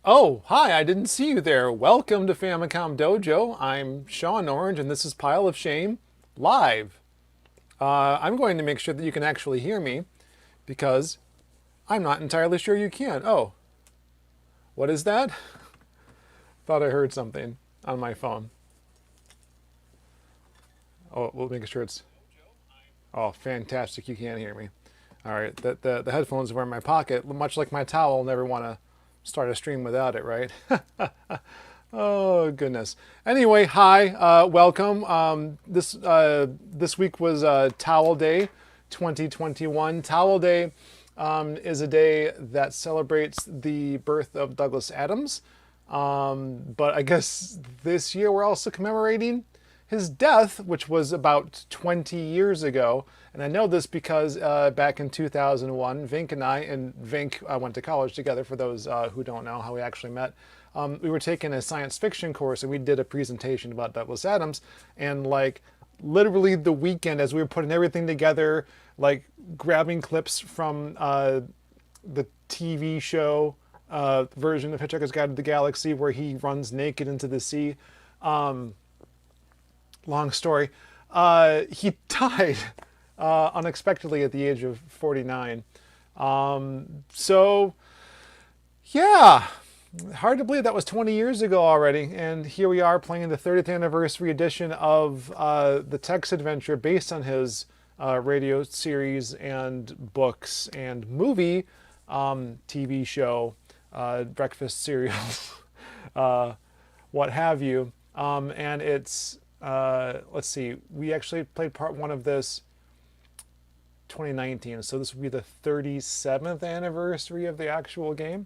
Oh, hi, I didn't see you there. Welcome to Famicom Dojo. I'm Sean Orange, and this is Pile of Shame live. I'm going to make sure that you can actually hear me because I'm not entirely sure you can. Oh, what is that? Thought I heard something on my phone. Oh, we'll make sure it's... Oh, fantastic, you can hear me. All right, the headphones were in my pocket, much like my towel. I'll never want to start a stream without it, right? Oh goodness. Anyway, hi, welcome. This week was Towel Day, 2021. Towel Day is a day that celebrates the birth of Douglas Adams, but I guess this year we're also commemorating his death, which was about 20 years ago. And I know this because back in 2001, Vink and I went to college together, for those who don't know how we actually met. We were taking a science fiction course and we did a presentation about Douglas Adams. And like literally the weekend as we were putting everything together, like grabbing clips from the TV show version of Hitchhiker's Guide to the Galaxy where he runs naked into the sea. Long story. He died unexpectedly at the age of 49. So, yeah, hard to believe that was 20 years ago already. And here we are playing the 30th anniversary edition of the text adventure based on his radio series and books and movie, TV show, breakfast cereals, what have you. And it's... let's see, we actually played part one of this 2019, so this will be the 37th anniversary of the actual game.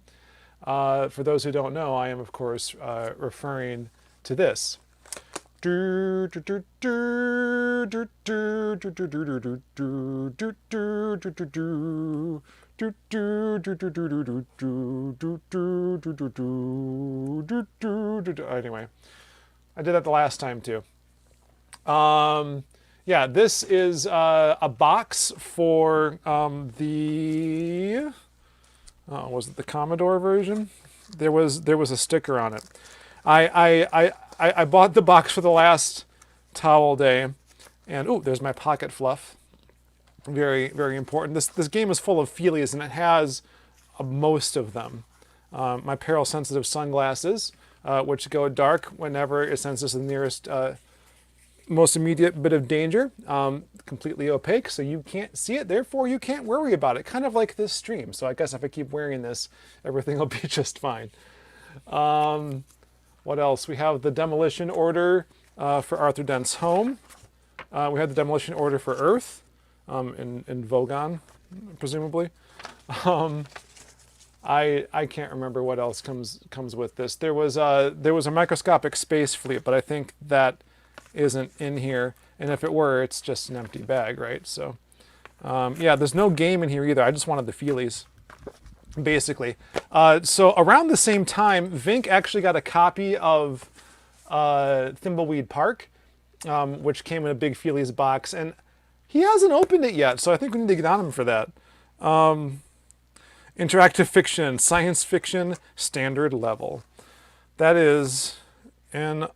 For those who don't know, I am of course referring to this. Anyway, I did that the last time too. Yeah, this is a box for the was it the Commodore version? There was a sticker on it. I bought the box for the last Towel Day, and oh, there's my pocket fluff. Very, very important. This game is full of feelies, and it has most of them. My peril sensitive sunglasses, which go dark whenever it senses the nearest most immediate bit of danger, completely opaque, so you can't see it, therefore you can't worry about it, kind of like this stream. So I guess if I keep wearing this, everything will be just fine. What else? We have the demolition order for Arthur Dent's home. We have the demolition order for Earth in Vogon, presumably. I can't remember what else comes with this. There was a microscopic space fleet, but I think that isn't in here, and if it were, it's just an empty bag, right? So yeah, there's no game in here either. I just wanted the feelies, basically. So around the same time, Vink actually got a copy of Thimbleweed Park, which came in a big feelies box, and he hasn't opened it yet, so I think we need to get on him for that. Interactive fiction, science fiction, standard level. That is an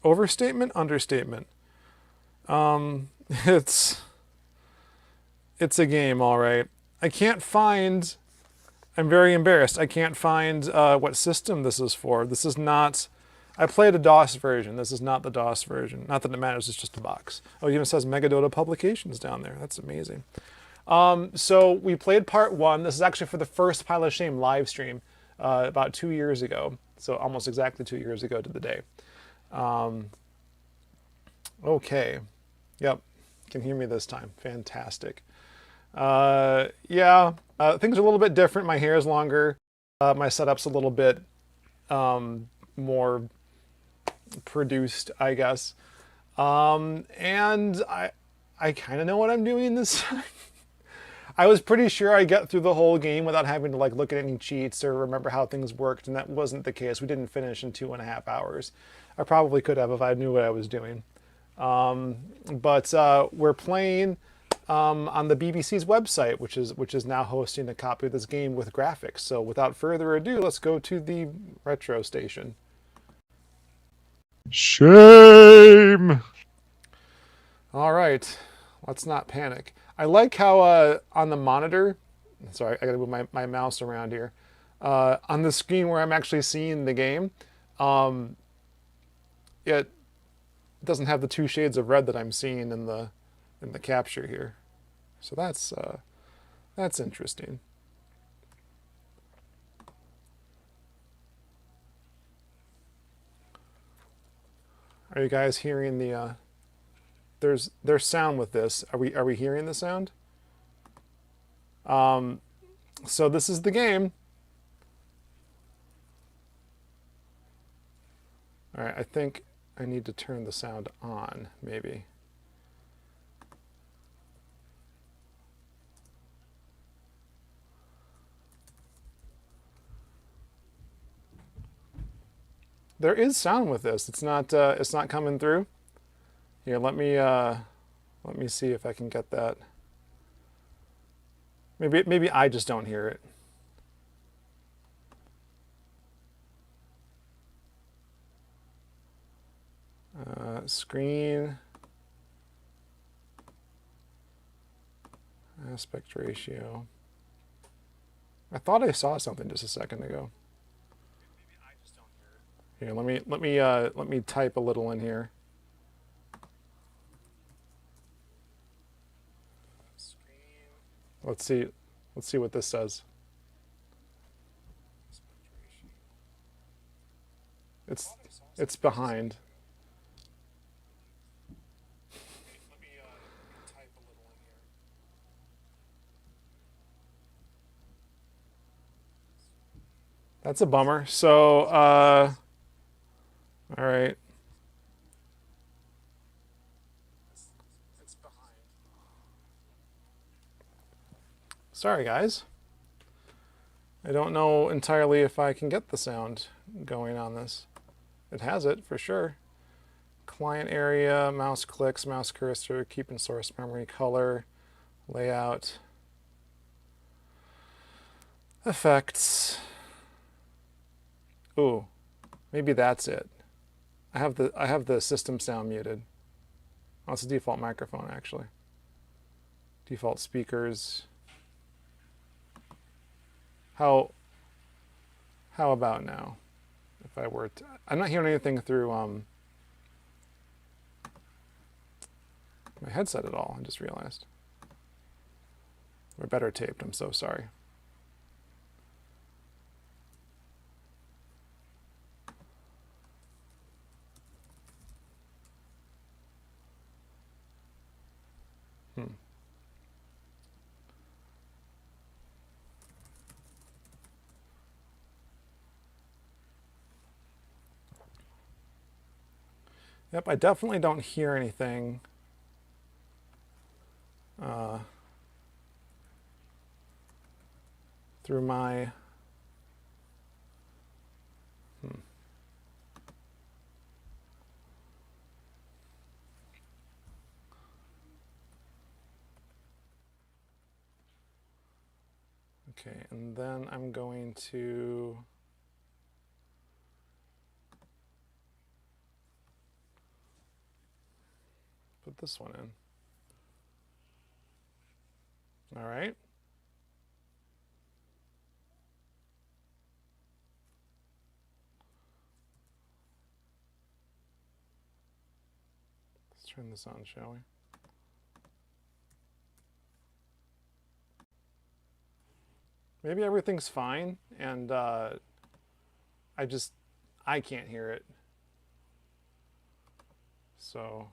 overstatement, understatement. It's a game, all right. I can't find... I'm very embarrassed. I can't find what system this is for. This is not... I played a DOS version. This is not the DOS version. Not that it matters, it's just a box. Oh, it even says Megadota Publications down there. That's amazing. So we played part one. This is actually for the first Pile of Shame live stream about 2 years ago. So almost exactly 2 years ago to the day. Okay. Yep. Can hear me this time. Fantastic. Yeah. Things are a little bit different. My hair is longer. My setup's a little bit more produced, I guess. And I kind of know what I'm doing this time. I was pretty sure I'd get through the whole game without having to like look at any cheats or remember how things worked, and that wasn't the case. We didn't finish in 2.5 hours. I probably could have if I knew what I was doing. But we're playing on the BBC's website, which is now hosting a copy of this game with graphics. So without further ado, let's go to the retro station. Shame! All right, let's not panic. I like how on the monitor, sorry, I gotta move my mouse around here. On the screen where I'm actually seeing the game, it doesn't have the two shades of red that I'm seeing in the capture here. So that's interesting. Are you guys hearing the? There's sound with this. Are we hearing the sound? So this is the game. All right, I think I need to turn the sound on, maybe. There is sound with this. It's not coming through. Here, let me see if I can get that. Maybe I just don't hear it. Screen aspect ratio. I thought I saw something just a second ago. Here, let me type a little in here. Let's see what this says. It's behind. That's a bummer. So, all right. Sorry, guys. I don't know entirely if I can get the sound going on this. It has it, for sure. Client area, mouse clicks, mouse cursor, keep in source memory, color, layout, effects. Ooh, maybe that's it. I have the system sound muted. Oh, it's a default microphone, actually. Default speakers. How about now? If I were to, I'm not hearing anything through my headset at all. I just realized. We're better taped. I'm so sorry. Yep, I definitely don't hear anything. Through my Okay, and then I'm going to put this one in. All right. Let's turn this on, shall we? Maybe everything's fine, and I can't hear it. So,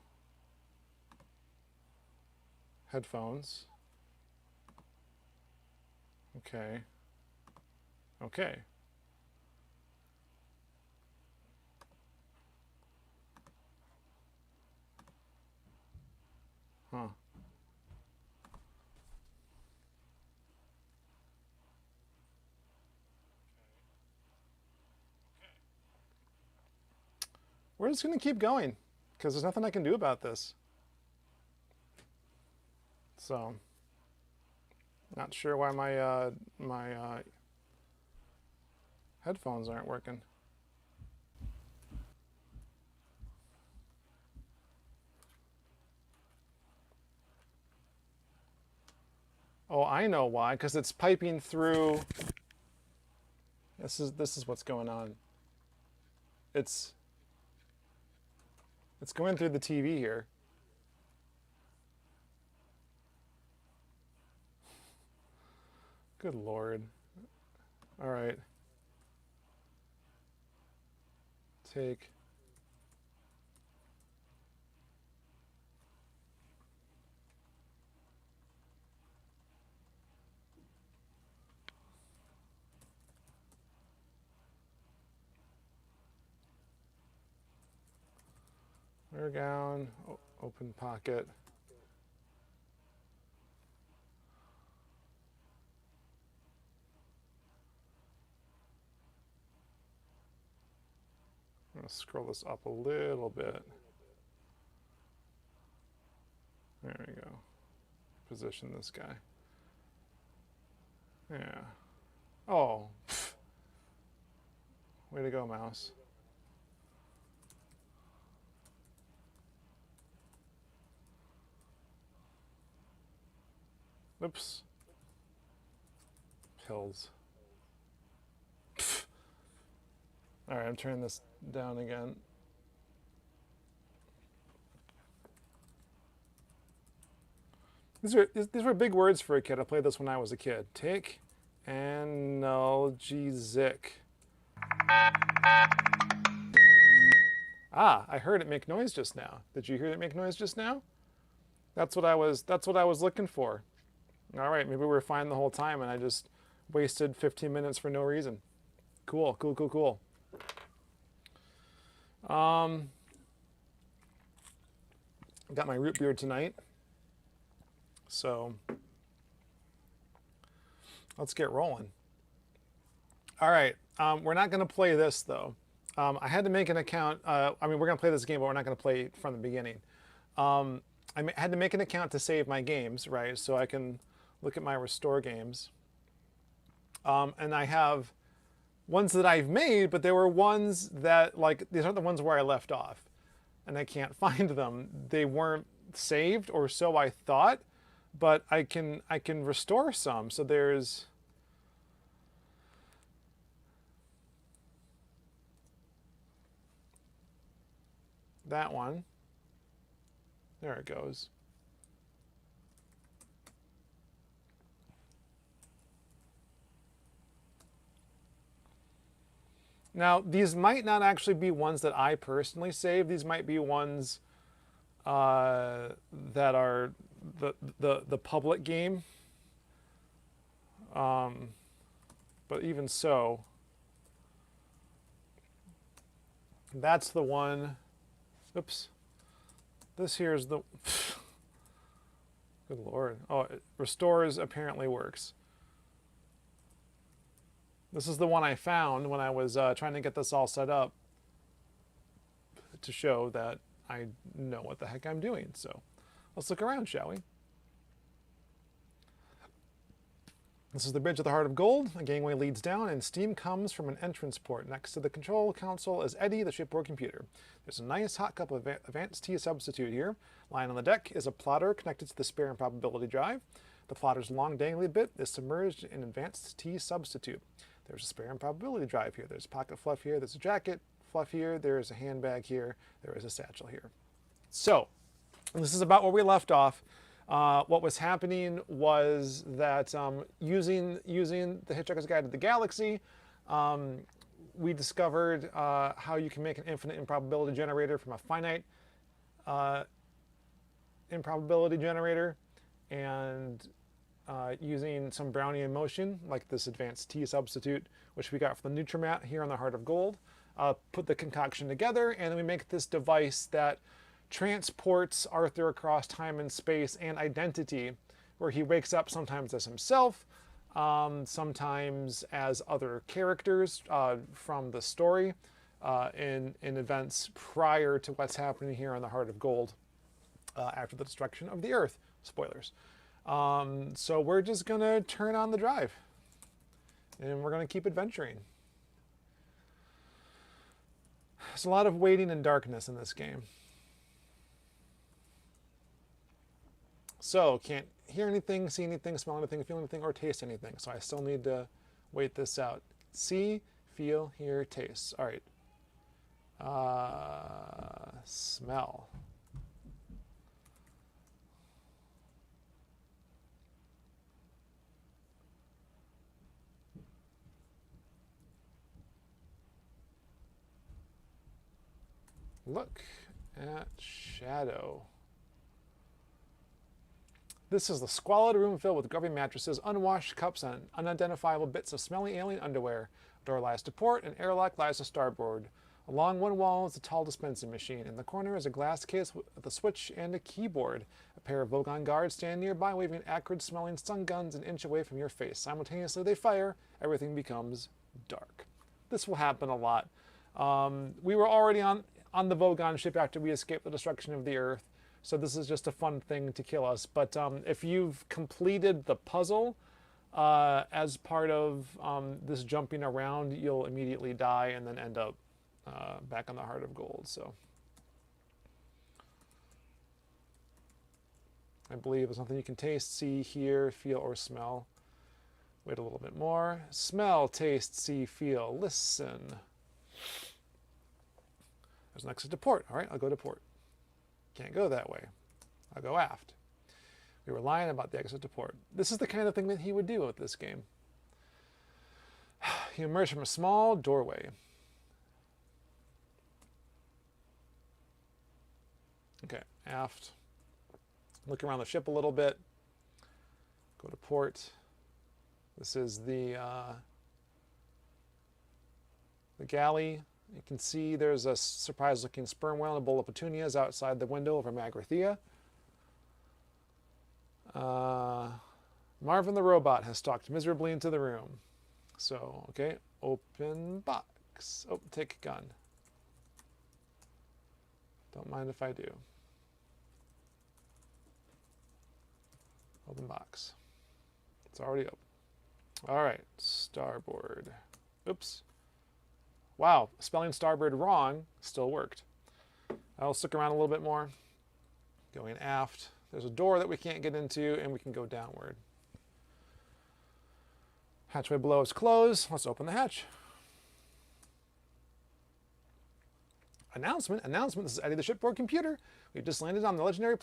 headphones. Okay. Okay. Huh. We're just going to keep going because there's nothing I can do about this. So, not sure why my headphones aren't working. Oh, I know why, because it's piping through. This is what's going on. It's going through the TV here. Good Lord. All right. Take. We're down. Open pocket. I'm going to scroll this up a little bit. There we go. Position this guy. Yeah. Oh. Pff. Way to go, mouse. Oops. Pills. Pff. All right, I'm turning this down again. These were big words for a kid. I played this when I was a kid. Take analgesic. Ah, I heard it make noise just now. Did you hear it make noise just now? That's what I was looking for. All right, maybe we were fine the whole time and I just wasted 15 minutes for no reason. Cool. Got my root beer tonight. So let's get rolling. All right, we're not going to play this though. I had to make an account. I mean, we're going to play this game, but we're not going to play it from the beginning. I had to make an account to save my games, right? So I can look at my restore games. And I have ones that I've made, but there were ones that, like, these aren't the ones where I left off. And I can't find them. They weren't saved, or so I thought. But I can restore some. So there's that one. There it goes. Now, these might not actually be ones that I personally saved. These might be ones that are the public game. But even so, that's the one. Oops. This here is the... Good Lord. Oh, it restores apparently works. This is the one I found when I was trying to get this all set up to show that I know what the heck I'm doing. So let's look around, shall we? This is the bridge of the Heart of Gold. A gangway leads down, and steam comes from an entrance port. Next to the control console is Eddie, the shipboard computer. There's a nice hot cup of advanced tea substitute here. Lying on the deck is a plotter connected to the spare improbability drive. The plotter's long dangly bit is submerged in advanced tea substitute. There's a spare improbability drive here. There's pocket fluff here. There's a jacket fluff here. There's a handbag here. There is a satchel here. So, this is about where we left off. What was happening was that using the Hitchhiker's Guide to the Galaxy, we discovered how you can make an infinite improbability generator from a finite improbability generater, and using some Brownian motion, like this advanced T substitute, which we got from the Nutrimat here on the Heart of Gold, put the concoction together, and then we make this device that transports Arthur across time and space and identity, where he wakes up sometimes as himself, sometimes as other characters from the story in events prior to what's happening here on the Heart of Gold after the destruction of the Earth. Spoilers. So we're just going to turn on the drive. And we're going to keep adventuring. There's a lot of waiting and darkness in this game. So, can't hear anything, see anything, smell anything, feel anything, or taste anything. So I still need to wait this out. See, feel, hear, taste. All right. Smell. Look at shadow. This is the squalid room filled with grubby mattresses, unwashed cups, and unidentifiable bits of smelly alien underwear. A door lies to port, and airlock lies to starboard. Along one wall is a tall dispensing machine. In the corner is a glass case with a switch and a keyboard. A pair of Vogon guards stand nearby, waving acrid-smelling stun guns an inch away from your face. Simultaneously, they fire. Everything becomes dark. This will happen a lot. We were already on the Vogon ship after we escaped the destruction of the Earth, so this is just a fun thing to kill us. But if you've completed the puzzle as part of this jumping around, you'll immediately die and then end up back on the Heart of Gold. So I believe it's something you can taste, see, hear, feel, or smell. Wait a little bit more. Smell, taste, see, feel, listen. There's an exit to port. All right, I'll go to port. Can't go that way. I'll go aft. We were lying about the exit to port. This is the kind of thing that he would do with this game. He emerged from a small doorway. Okay, aft. Look around the ship a little bit. Go to port. This is the galley. You can see there's a surprise-looking sperm whale and a bowl of petunias outside the window of a Magrathea. Marvin the robot has stalked miserably into the room. So, okay, open box. Oh, take a gun. Don't mind if I do. Open box. It's already open. All right, starboard. Oops. Wow, spelling starboard wrong still worked. I'll stick around a little bit more. Going aft. There's a door that we can't get into, and we can go downward. Hatchway below is closed. Let's open the hatch. Announcement. This is Eddie the shipboard computer. We've just landed on the legendary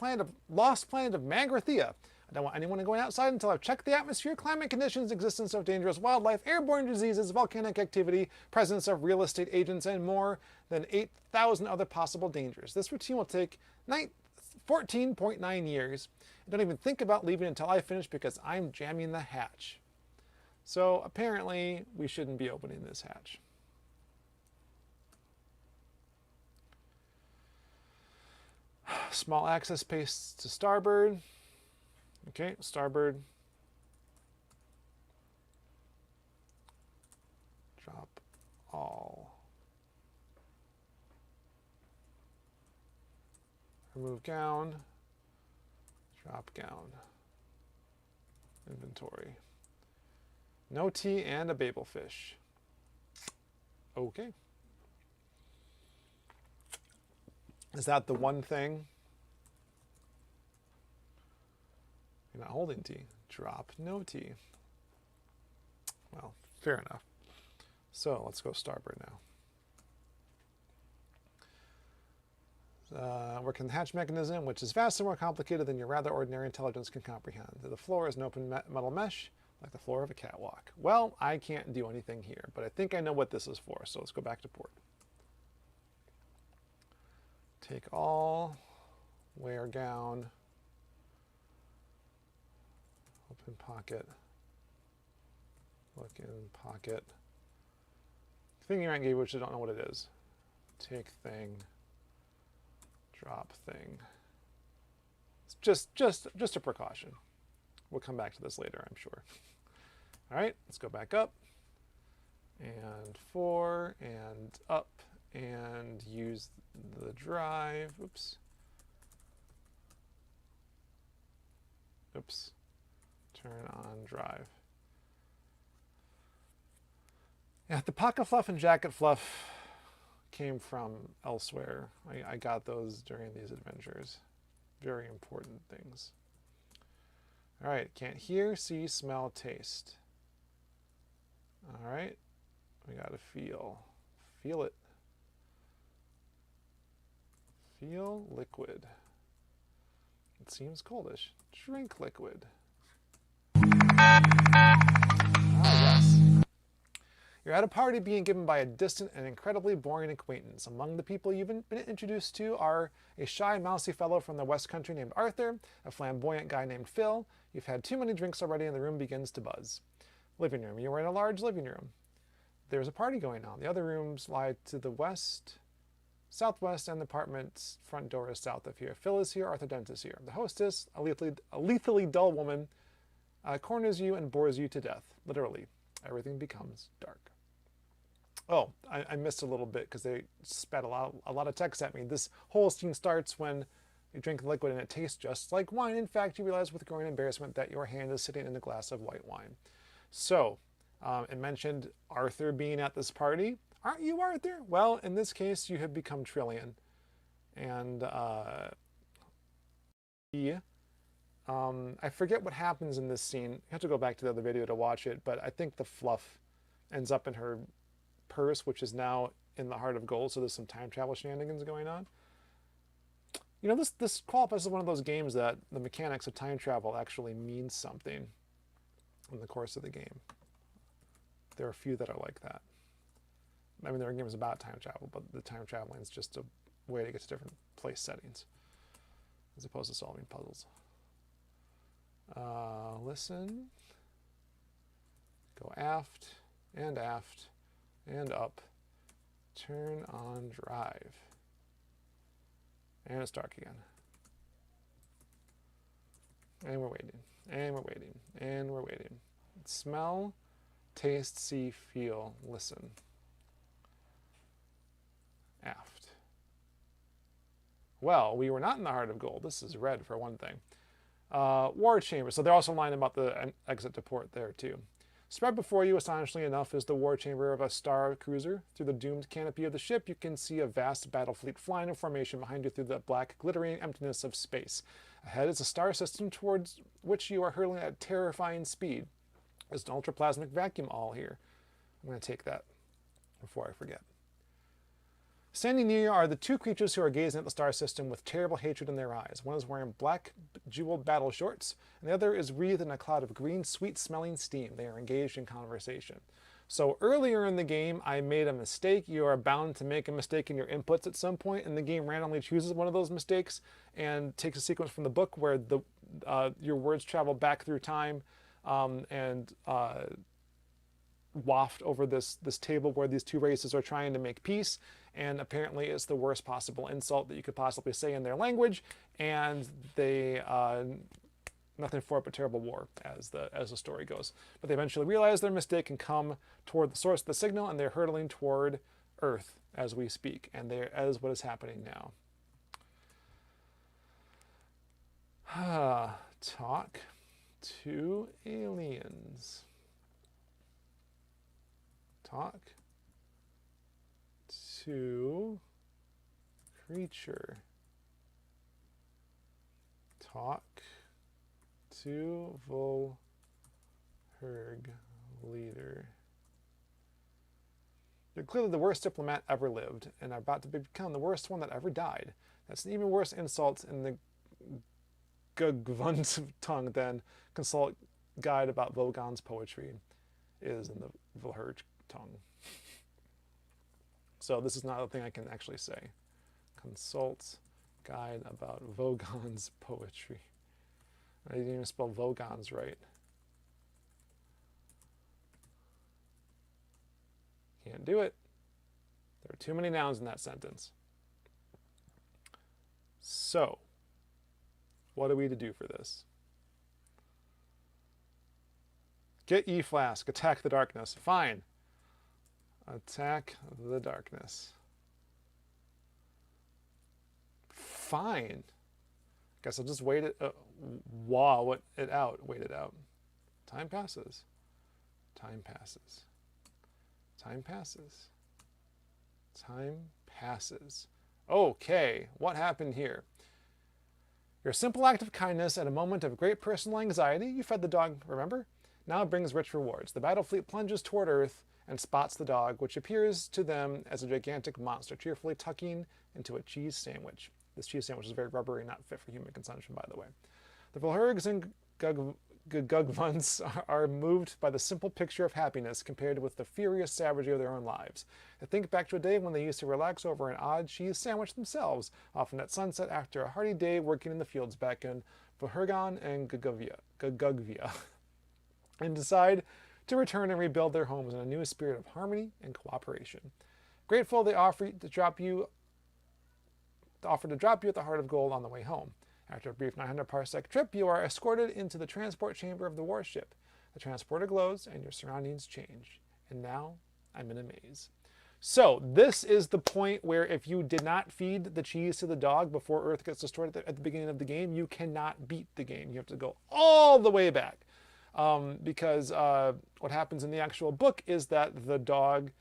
lost planet of Magrathea. I don't want anyone going outside until I've checked the atmosphere, climate conditions, existence of dangerous wildlife, airborne diseases, volcanic activity, presence of real estate agents, and more than 8,000 other possible dangers. This routine will take 14.9 years. I don't even think about leaving until I finish because I'm jamming the hatch. So apparently we shouldn't be opening this hatch. Small access space to starboard. Okay, starboard. Drop all. Remove gown. Drop gown. Inventory. No tea and a babelfish. Okay. Is that the one thing? You're not holding tea. Drop no tea. Well, fair enough. So let's go starboard now. Working the hatch mechanism, which is vastly more complicated than your rather ordinary intelligence can comprehend. The floor is an open metal mesh, like the floor of a catwalk. Well, I can't do anything here, but I think I know what this is for, so let's go back to port. Take all, wear gown, open pocket, look in pocket, thing you might give, which I don't know what it is. Take thing, drop thing. It's just a precaution. We'll come back to this later, I'm sure. All right, let's go back up, and 4, and up, and use the drive. Oops. Turn on drive. Yeah, the pocket fluff and jacket fluff came from elsewhere. I got those during these adventures. Very important things. All right, can't hear, see, smell, taste. All right, we gotta feel. Feel it. Feel liquid. It seems coldish. Drink liquid. Ah, yes. You're at a party being given by a distant and incredibly boring acquaintance. Among the people you've been introduced to are a shy, mousy fellow from the West Country named Arthur, a flamboyant guy named Phil. You've had too many drinks already and the room begins to buzz. Living room. You are in a large living room. There's a party going on. The other rooms lie to the west, southwest, and the apartment's front door is south of here. Phil is here, Arthur Dent is here. The hostess, a lethally dull woman, corners you and bores you to death. Literally. Everything becomes dark. Oh, I missed a little bit because they spat a lot of text at me. This whole scene starts when you drink the liquid and it tastes just like wine. In fact, you realize with growing embarrassment that your hand is sitting in a glass of white wine. So, it mentioned Arthur being at this party. Aren't you Arthur? Well, in this case, you have become Trillian. And I forget what happens in this scene. You have to go back to the other video to watch it, but I think the fluff ends up in her purse, which is now in the heart of gold, so there's some time travel shenanigans going on. You know, this qualifies as one of those games that the mechanics of time travel actually means something in the course of the game. There are a few that are like that. I mean, there are games about time travel, but the time traveling is just a way to get to different place settings as opposed to solving puzzles. Listen. Go aft and up. Turn on drive. And it's dark again. And we're waiting. And we're waiting. And we're waiting. Smell, taste, see, feel, listen. Aft. Well, we were not in the heart of gold. This is red for one thing. War chamber. So they're also lying about the exit to port there too. Spread before you, astonishingly enough, is the war chamber of a star cruiser. Through the doomed canopy of the ship, you can see a vast battle fleet flying in formation behind you through the black, glittering emptiness of space. Ahead is a star system towards which you are hurtling at terrifying speed. There's an ultraplasmic vacuum all here. I'm going to take that before I forget. Standing near you are the two creatures who are gazing at the star system with terrible hatred in their eyes. One is wearing black jeweled battle shorts, and the other is wreathed in a cloud of green, sweet-smelling steam. They are engaged in conversation. So earlier in the game, I made a mistake. You are bound to make a mistake in your inputs at some point, and the game randomly chooses one of those mistakes and takes a sequence from the book where your words travel back through time and waft over this table where these two races are trying to make peace, and apparently it's the worst possible insult that you could possibly say in their language, and they nothing for it but terrible war, as the story goes. But they eventually realize their mistake and come toward the source of the signal, and they're hurtling toward Earth as we speak, and that is what is happening now. Talk to aliens. Talk to creature. Talk to Volherg leader. You're clearly the worst diplomat ever lived, and are about to become the worst one that ever died. That's an even worse insult in the Gugvun's tongue than consult guide about Vogon's poetry is in the Volherg tongue. So this is not a thing I can actually say. Consult guide about Vogon's poetry. I didn't even spell Vogon's right. Can't do it. There are too many nouns in that sentence. So, what are we to do for this? Get ye flask. Attack the darkness. Fine. Attack the darkness. Fine. Guess I'll just wait it. Wait it out. Time passes. Time passes. Time passes. Time passes. Okay, what happened here? Your simple act of kindness at a moment of great personal anxiety, you fed the dog, remember? Now brings rich rewards. The battle fleet plunges toward Earth and spots the dog, which appears to them as a gigantic monster, cheerfully tucking into a cheese sandwich. This cheese sandwich is very rubbery, not fit for human consumption, by the way. The Volhergs and Gugvuns are moved by the simple picture of happiness compared with the furious savagery of their own lives. They think back to a day when they used to relax over an odd cheese sandwich themselves, often at sunset after a hearty day working in the fields back in Volhergon and Gugvia, and decide to return and rebuild their homes in a new spirit of harmony and cooperation. Grateful, they offer to drop you at the Heart of Gold on the way home. After a brief 900 parsec trip, you are escorted into the transport chamber of the warship. The transporter glows and your surroundings change. And now I'm in a maze. So this is the point where if you did not feed the cheese to the dog before Earth gets destroyed at the beginning of the game, you cannot beat the game. You have to go all the way back. Because what happens in the actual book is that the dog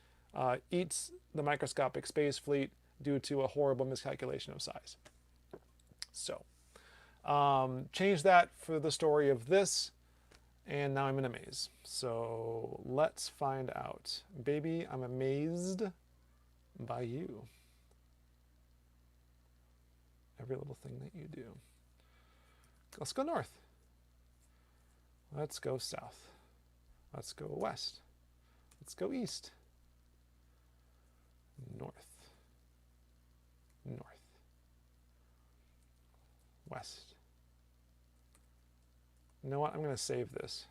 eats the microscopic space fleet due to a horrible miscalculation of size. So change that for the story of this, and now I'm in a maze. So let's find out. Baby, I'm amazed by you. Every little thing that you do. Let's go north. Let's go south. Let's go west. Let's go east. North. North. West. You know what? I'm going to save this.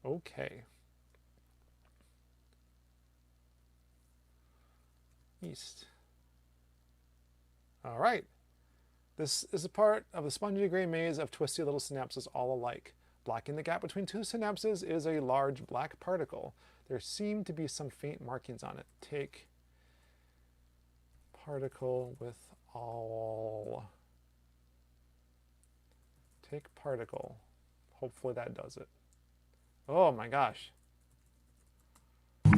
Okay. East. All right. This is a part of the spongy gray maze of twisty little synapses all alike. Blocking the gap between two synapses is a large black particle. There seem to be some faint markings on it. Take particle with all. Take particle. Hopefully that does it. Oh my gosh. As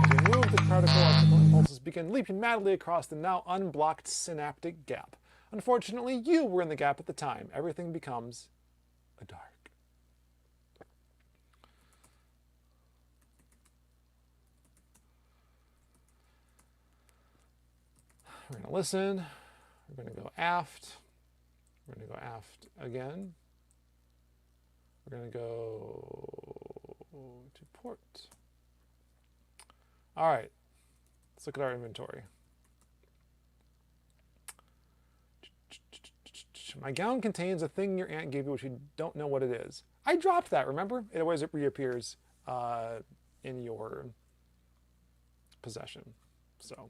you move the particle, electrical impulses begin leaping madly across the now unblocked synaptic gap. Unfortunately, you were in the gap at the time. Everything becomes a dark. We're going to listen. We're going to go aft. We're going to go aft again. We're going to go to port. All right. Let's look at our inventory. My gown contains a thing your aunt gave you which you don't know what it is. I dropped that, remember? It always reappears in your possession. So.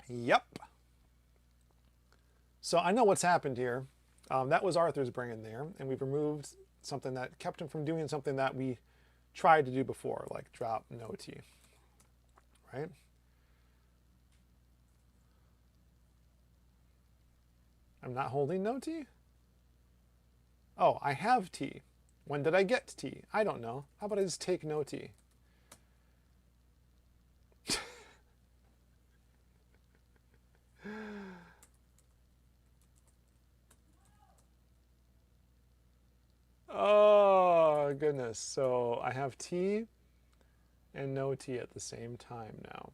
Yep. So I know what's happened here. That was Arthur's brain there, and we've removed something that kept him from doing something that we tried to do before, like drop no T. Right? I'm not holding no T? Oh, I have T. When did I get T? I don't know. How about I just take no T? Oh, goodness. So I have T and no T at the same time now.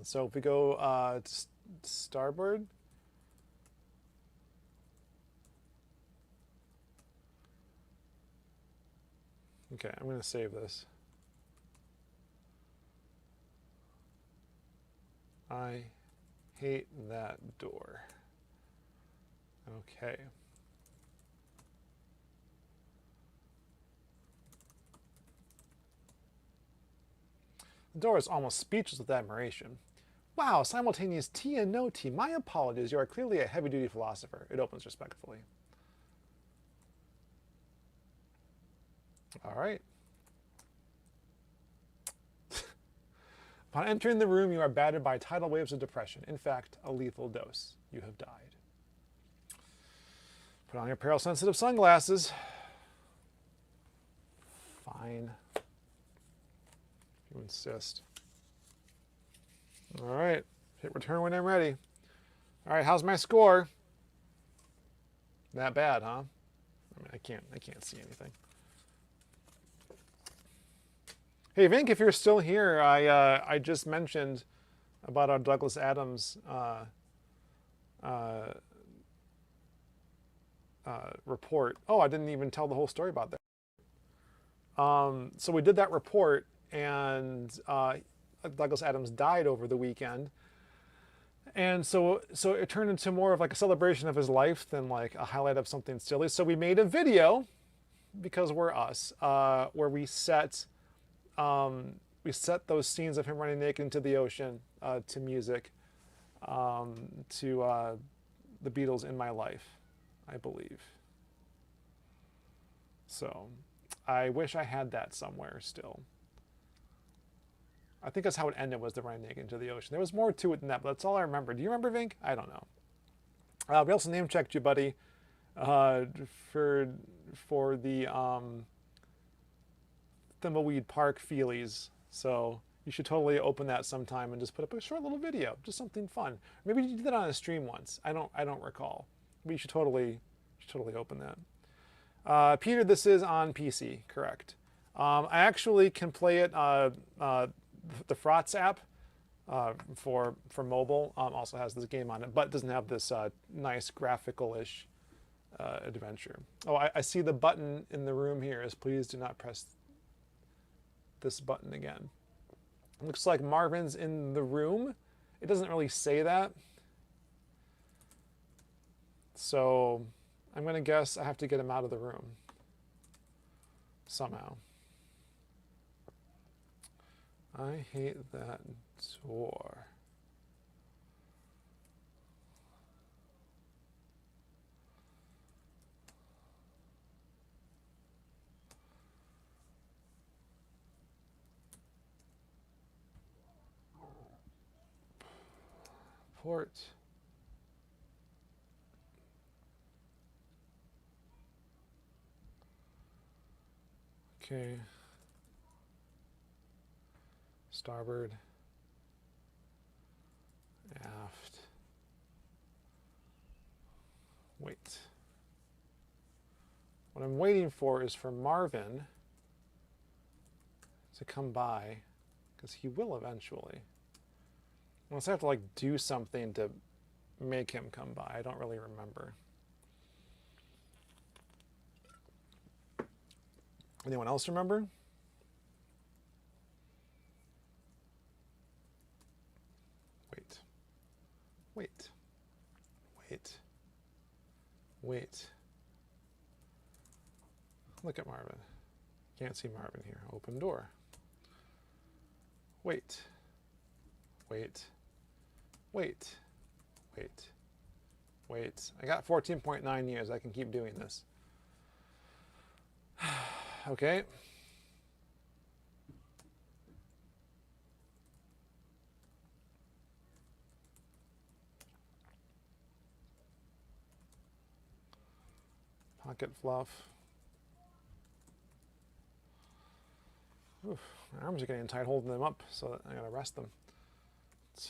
So if we go to starboard, okay, I'm going to save this. I hate that door. Okay. The door is almost speechless with admiration. Wow, simultaneous T and no T. My apologies, you are clearly a heavy-duty philosopher. It opens respectfully. All right. Upon entering the room, you are battered by tidal waves of depression. In fact, a lethal dose. You have died. Put on your peril-sensitive sunglasses. Fine. If you insist. All right. Hit return when I'm ready. All right, how's my score? That bad, huh? I mean, I can't see anything. Hey, Vink, if you're still here, I just mentioned about our Douglas Adams report. Oh, I didn't even tell the whole story about that. So we did that report, and Douglas Adams died over the weekend. And so it turned into more of like a celebration of his life than like a highlight of something silly. So we made a video, because we're us, where we set those scenes of him running naked into the ocean to music, to the Beatles' "In My Life," I believe. So I wish I had that somewhere still. I think that's how it ended, was the running naked into the ocean. There was more to it than that, but that's all I remember. Do you remember, Vink? I don't know. We also name checked you, buddy, for the Thimbleweed Park feelies. So you should totally open that sometime and just put up a short little video, just something fun. Maybe you did that on a stream once. I don't recall. But you should totally open that. Peter, this is on PC, correct? I actually can play it. The Frotz app for mobile also has this game on it, but doesn't have this nice graphical-ish adventure. Oh, I see the button in the room here is please do not press this button again. It looks like Marvin's in the room. It doesn't really say that. So I'm going to guess I have to get him out of the room somehow. I hate that door. Port. Okay. Starboard. Aft. Wait. What I'm waiting for is for Marvin to come by, because he will eventually. Unless I have to like do something to make him come by. I don't really remember. Anyone else remember? Wait. Wait. Wait. Wait. Look at Marvin. Can't see Marvin here. Open door. Wait. Wait. Wait. Wait. Wait. I got 14.9 years. I can keep doing this. Okay. Pocket fluff. Oof, my arms are getting tight holding them up, so I gotta rest them.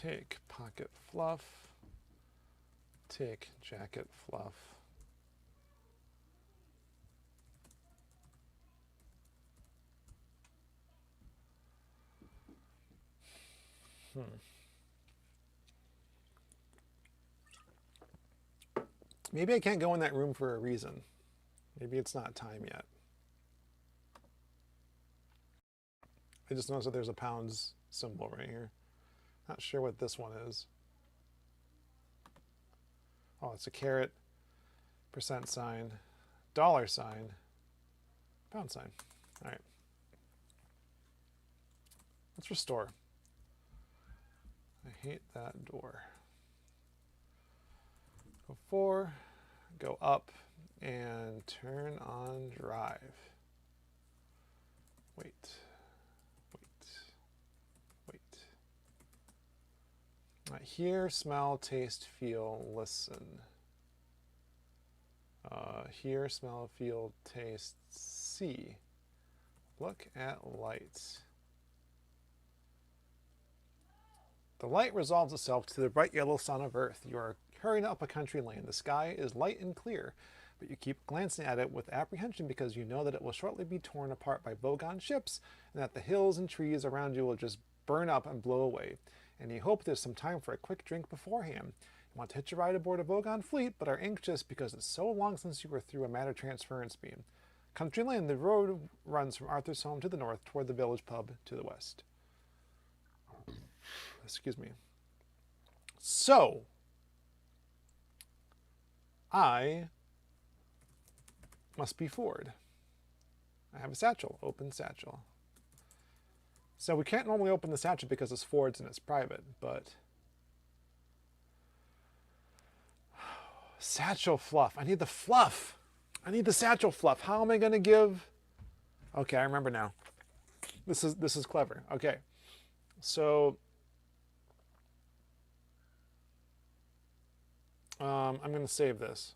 Take pocket fluff. Take jacket fluff. Maybe I can't go in that room for a reason. Maybe it's not time yet. I just noticed that there's a pounds symbol right here. Not sure what this one is. Oh, it's a caret, percent sign, dollar sign, pound sign. All right. Let's restore. I hate that door. Go 4, go up, and turn on drive. Wait, wait, wait, Hear, smell, taste, feel, listen. Hear, smell, feel, taste, see. Look at light. The light resolves itself to the bright yellow sun of Earth. You are hurrying up a country lane. The sky is light and clear, but you keep glancing at it with apprehension because you know that it will shortly be torn apart by bogone ships and that the hills and trees around you will just burn up and blow away. And you hope there's some time for a quick drink beforehand. You want to hitch a ride aboard a bogone fleet, but are anxious because it's so long since you were through a matter transference beam. Country lane, the road runs from Arthur's home to the north toward the village pub to the west. Excuse me. So, I must be Ford. I have a satchel, open satchel. So we can't normally open the satchel because it's Ford's and it's private, but... Satchel fluff. I need the fluff. I need the satchel fluff. How am I going to give... Okay, I remember now. This is clever. Okay. So... I'm going to save this.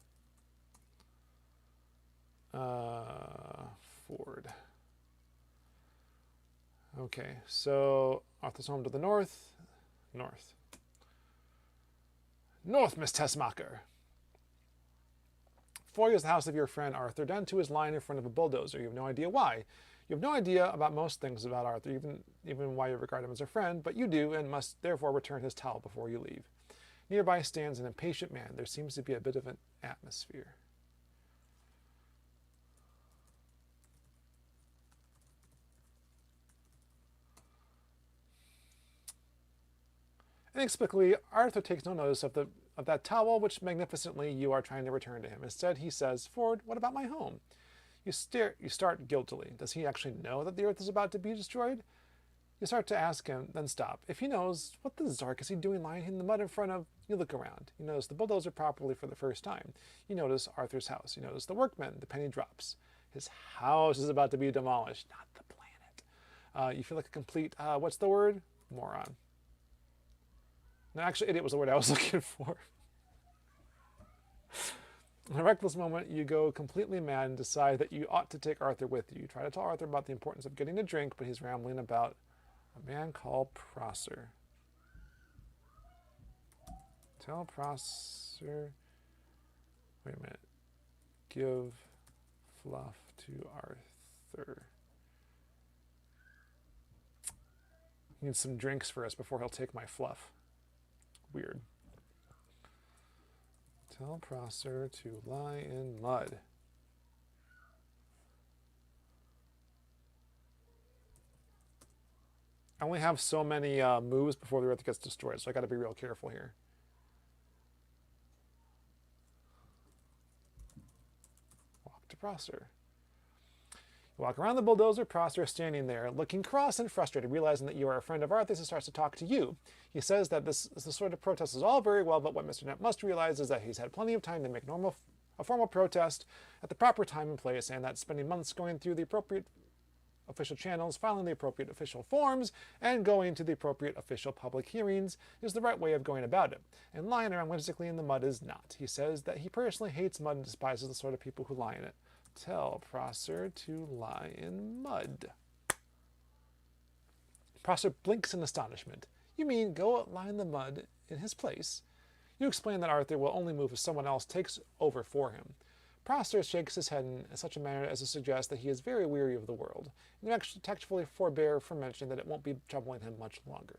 Ford. Okay, so Arthur's home to the north. North. North, Miss Tessmacher. Before you is the house of your friend Arthur Dent, who is lying in front of a bulldozer. You have no idea why. You have no idea about most things about Arthur, even why you regard him as a friend, but you do and must therefore return his towel before you leave. Nearby stands an impatient man. There seems to be a bit of an atmosphere. Inexplicably, Arthur takes no notice of that towel which magnificently you are trying to return to him. Instead, he says, Ford, what about my home? You start guiltily. Does he actually know that the earth is about to be destroyed? You start to ask him, then stop. If he knows, what the zark is he doing lying in the mud in front of... You look around. You notice the bulldozer properly for the first time. You notice Arthur's house. You notice the workmen. The penny drops. His house is about to be demolished, not the planet. You feel like a complete, what's the word? Moron. No, actually, idiot was the word I was looking for. In a reckless moment, you go completely mad and decide that you ought to take Arthur with you. You try to tell Arthur about the importance of getting a drink, but he's rambling about a man called Prosser. Tell Prosser... Wait a minute. Give fluff to Arthur. He needs some drinks for us before he'll take my fluff. Weird. Tell Prosser to lie in mud. I only have so many moves before the earth gets destroyed, so I got to be real careful here. Walk to Prosser. You walk around the bulldozer. Prosser is standing there, looking cross and frustrated, realizing that you are a friend of Arthur's and starts to talk to you. He says that this sort of protest is all very well, but what Mr. Dent must realize is that he's had plenty of time to make a formal protest at the proper time and place, and that spending months going through the appropriate official channels, filing the appropriate official forms, and going to the appropriate official public hearings is the right way of going about it. And lying around whimsically in the mud is not. He says that he personally hates mud and despises the sort of people who lie in it. Tell Prosser to lie in mud. Prosser blinks in astonishment. You mean go lie in the mud in his place? You explain that Arthur will only move if someone else takes over for him. Prosser shakes his head in such a manner as to suggest that he is very weary of the world, and actually tactfully forbear from mentioning that it won't be troubling him much longer.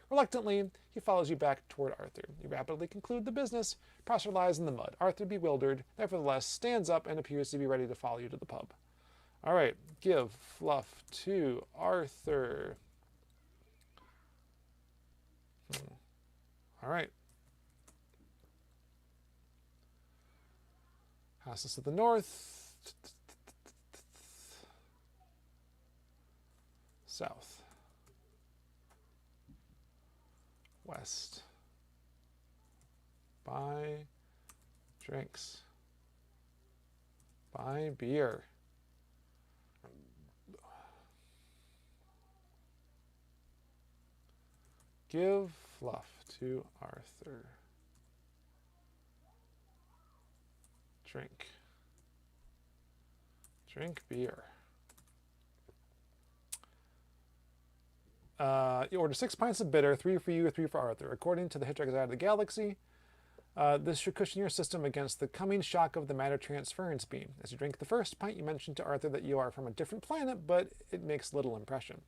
Reluctantly, he follows you back toward Arthur. You rapidly conclude the business. Prosser lies in the mud. Arthur, bewildered, nevertheless stands up and appears to be ready to follow you to the pub. All right, give fluff to Arthur. All right. House is to the north. South. West. Buy drinks. Buy beer. Give fluff to Arthur. Drink. Drink beer. You order 6 pints of bitter, 3 for you, 3 for Arthur. According to the Hitchhiker's Guide to the Galaxy, this should cushion your system against the coming shock of the matter transference beam. As you drink the first pint, you mention to Arthur that you are from a different planet, but it makes little impression.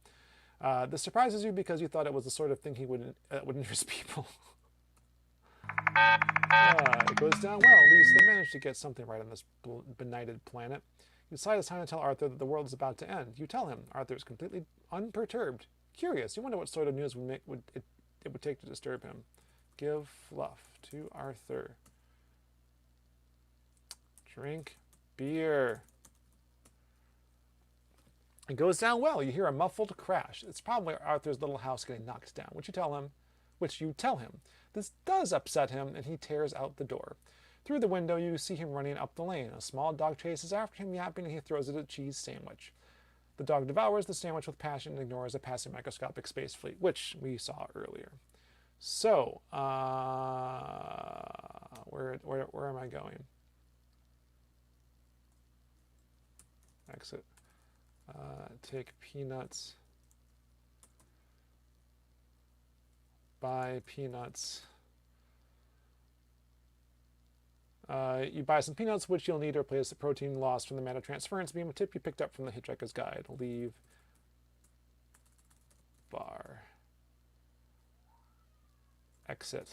This surprises you because you thought it was the sort of thing he would interest people. It goes down well. At least they managed to get something right on this benighted planet. You decide it's time to tell Arthur that the world is about to end. You tell him. Arthur is completely unperturbed. Curious. You wonder what sort of news it would take to disturb him. Give fluff to Arthur. Drink beer. It goes down well. You hear a muffled crash. It's probably Arthur's little house getting knocked down, which you tell him. This does upset him, and he tears out the door. Through the window, you see him running up the lane. A small dog chases after him, yapping, and he throws it a cheese sandwich. The dog devours the sandwich with passion and ignores a passing microscopic space fleet, which we saw earlier. So, where am I going? Exit. Take peanuts. Buy peanuts. You buy some peanuts, which you'll need to replace the protein lost from the matter transference beam, a tip you picked up from the Hitchhiker's Guide. Leave bar. Exit.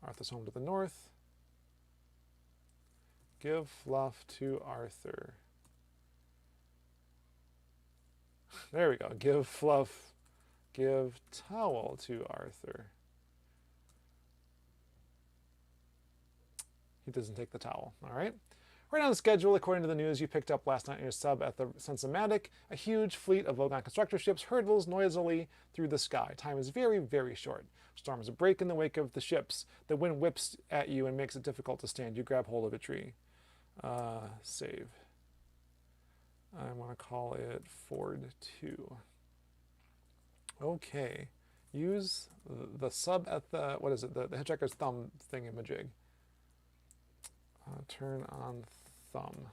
Arthur's home to the north. Give fluff to Arthur. There we go. Give fluff. Give towel to Arthur. He doesn't take the towel. All right. Right on the schedule, according to the news you picked up last night in your sub at the Sensomatic, a huge fleet of Vogon constructor ships hurtles noisily through the sky. Time is very, very short. Storms break in the wake of the ships. The wind whips at you and makes it difficult to stand. You grab hold of a tree. Save. I want to call it Ford 2. Okay. Use the sub at the, what is it, the Hitchhiker's thumb thingamajig. Turn on thumb.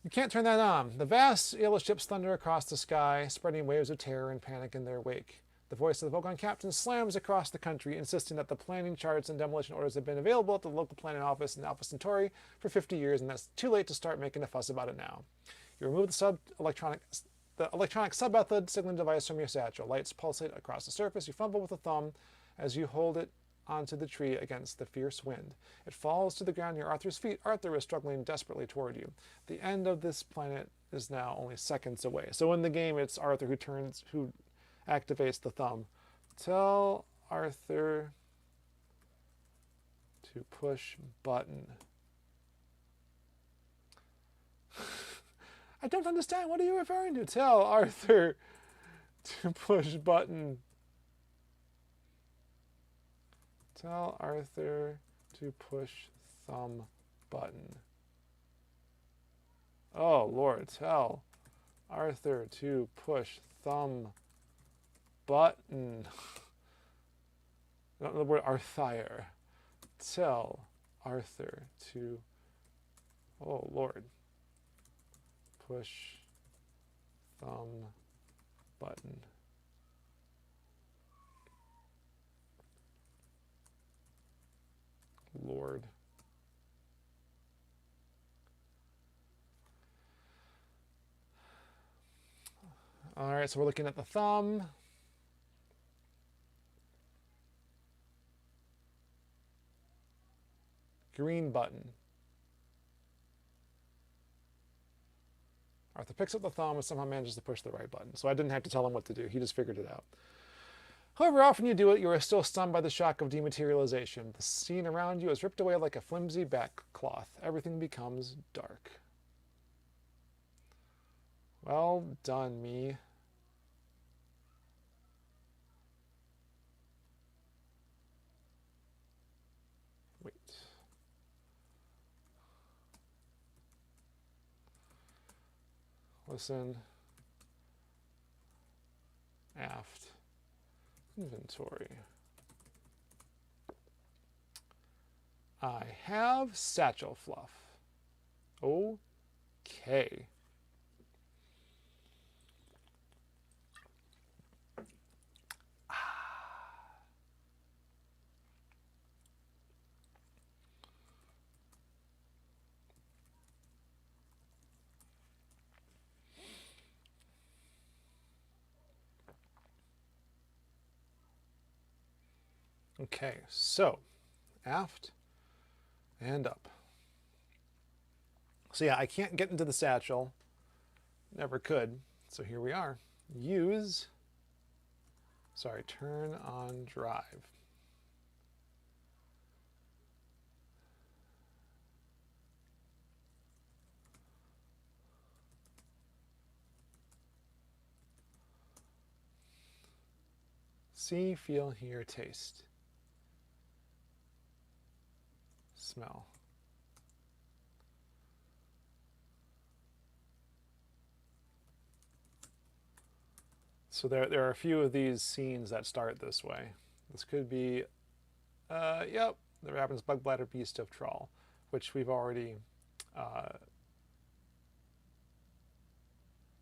You can't turn that on. The vast yellow ships thunder across the sky, spreading waves of terror and panic in their wake. The voice of the Vogon captain slams across the country, insisting that the planning charts and demolition orders have been available at the local planning office in Alpha Centauri for 50 years, and that's too late to start making a fuss about it now. You remove the electronic sub-method signaling device from your satchel. Lights pulsate across the surface. You fumble with a thumb as you hold it onto the tree against the fierce wind. It falls to the ground near Arthur's feet. Arthur is struggling desperately toward you. The end of this planet is now only seconds away. So in the game, it's Arthur who activates the thumb. Tell Arthur to push button. I don't understand. What are you referring to? Tell Arthur to push button. Tell Arthur to push thumb button. Oh, Lord, tell Arthur to push thumb button. Not the word Arthur. Tell Arthur to, oh, Lord, push thumb button. Lord. All right, so we're looking at the thumb. Green button. Arthur picks up the thumb and somehow manages to push the right button. So I didn't have to tell him what to do. He just figured it out. However often you do it, you are still stunned by the shock of dematerialization. The scene around you is ripped away like a flimsy backcloth. Everything becomes dark. Well done, me. Wait. Listen. aft inventory. I have satchel fluff. Okay. Okay, so aft and up. So yeah, I can't get into the satchel. Never could. So here we are. Turn on drive. See, feel, hear, taste. Smell. So there are a few of these scenes that start this way. This could be, yep, the Raven's Bug Bladder Beast of Trawl, which we've already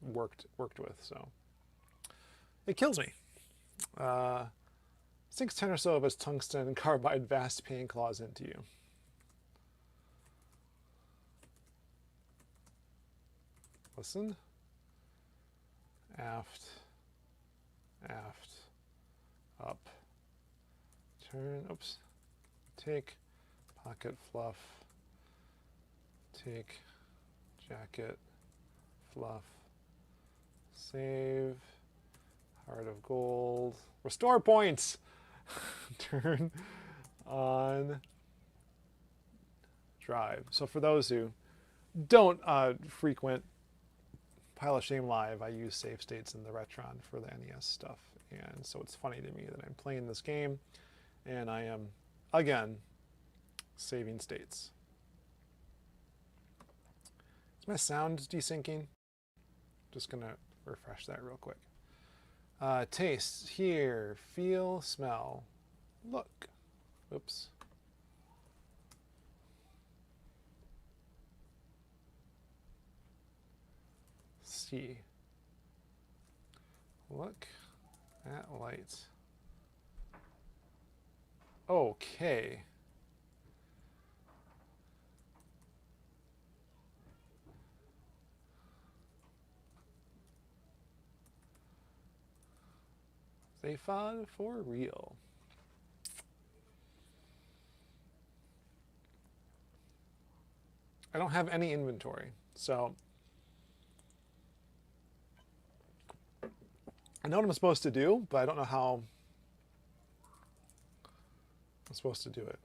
worked with. So it kills me. Sinks 10 or so of its tungsten and carbide vast pain claws into you. Listen. Aft. Aft. Up. Turn. Oops. Take. Pocket fluff. Take. Jacket. Fluff. Save. Heart of gold. Restore points! Turn on drive. So for those who don't frequent Pile of Shame Live, I use save states in the Retron for the NES stuff. And so it's funny to me that I'm playing this game and I am, again, saving states. Is my sound desyncing? Just going to refresh that real quick. Taste, hear, feel, smell, look. Oops. See. Look at light. Okay. Zaphod for real. I don't have any inventory, so I know what I'm supposed to do, but I don't know how I'm supposed to do it.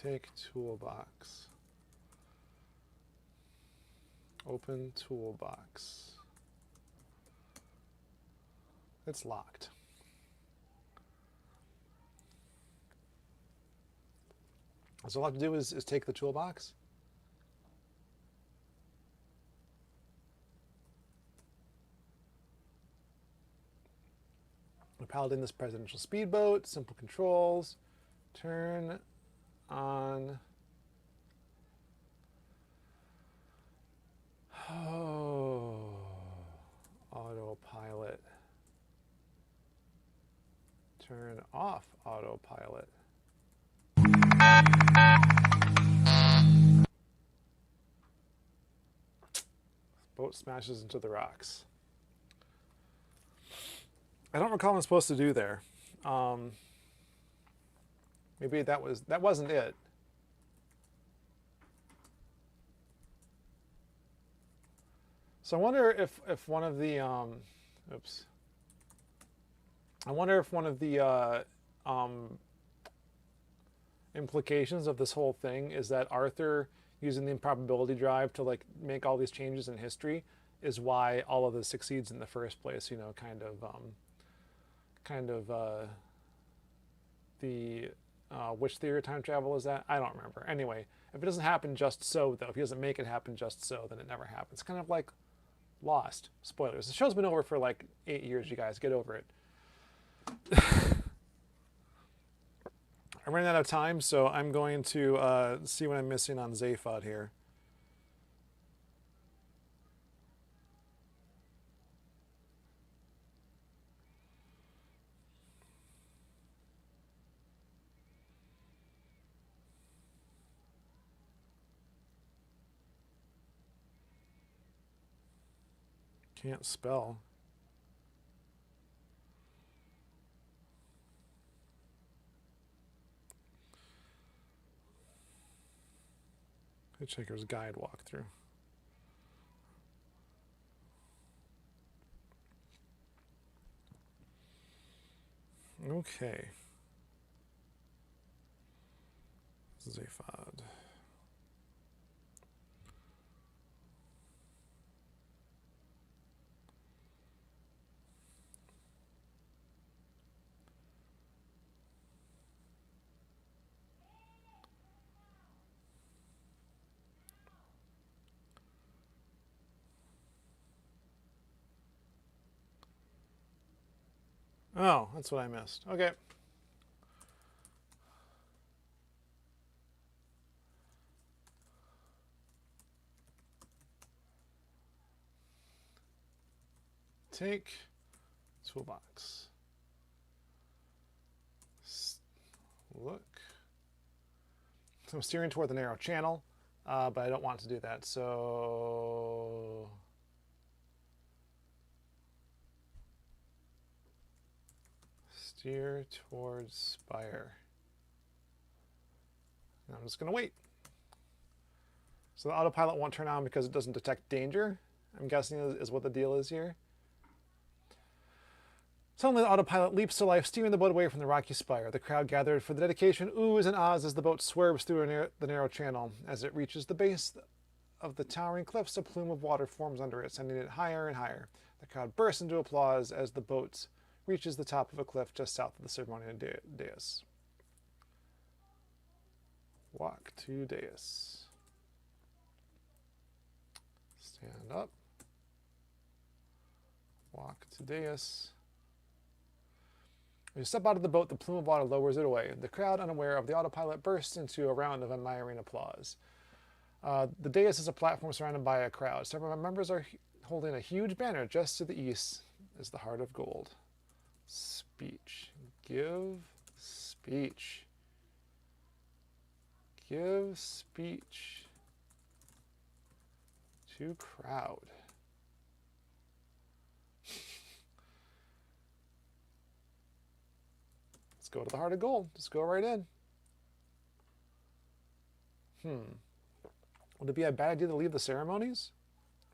Take toolbox. Open toolbox. It's locked. So all I have to do is take the toolbox. We piloted this presidential speedboat, simple controls, turn on. Oh, autopilot. Turn off autopilot. Boat smashes into the rocks. I don't recall what I'm supposed to do there. Maybe that wasn't it. So I wonder if one of the oops. I wonder if one of the implications of this whole thing is that Arthur using the improbability drive to like make all these changes in history is why all of this succeeds in the first place. You know, kind of the Which theory of time travel is that? I don't remember. Anyway, if it doesn't happen just so, though, if he doesn't make it happen just so, then it never happens. Kind of like Lost. Spoilers. The show's been over for like 8 years, you guys. Get over it. I'm running out of time, so I'm going to see what I'm missing on Zaphod here. Can't spell. Hitchhiker's Guide walkthrough. Okay. Zaphod. Oh, that's what I missed. Okay. Take toolbox. Look. So I'm steering toward the narrow channel, but I don't want to do that. So steer towards spire. And I'm just going to wait. So the autopilot won't turn on because it doesn't detect danger, I'm guessing is what the deal is here. Suddenly the autopilot leaps to life, steering the boat away from the rocky spire. The crowd gathered for the dedication oohs and ahs as the boat swerves through the narrow channel. As it reaches the base of the towering cliffs, a plume of water forms under it, sending it higher and higher. The crowd bursts into applause as the boat reaches the top of a cliff just south of the ceremonial dais. Walk to dais. Stand up. Walk to dais. When you step out of the boat, the plume of water lowers it away. The crowd, unaware of the autopilot, bursts into a round of admiring applause. The dais is a platform surrounded by a crowd. Several members are holding a huge banner. Just to the east is the heart of gold. Speech. Give speech. Give speech to crowd. Let's go to the heart of gold. Just go right in. Would it be a bad idea to leave the ceremonies?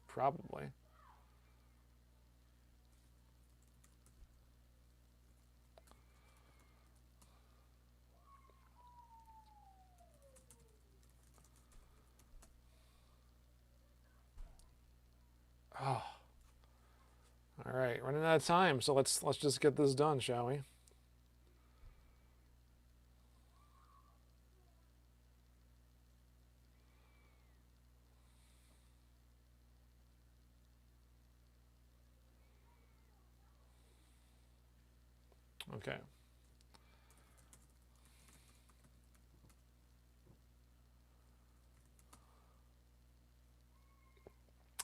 Probably. Oh. All right, running out of time, so let's just get this done, shall we? Okay.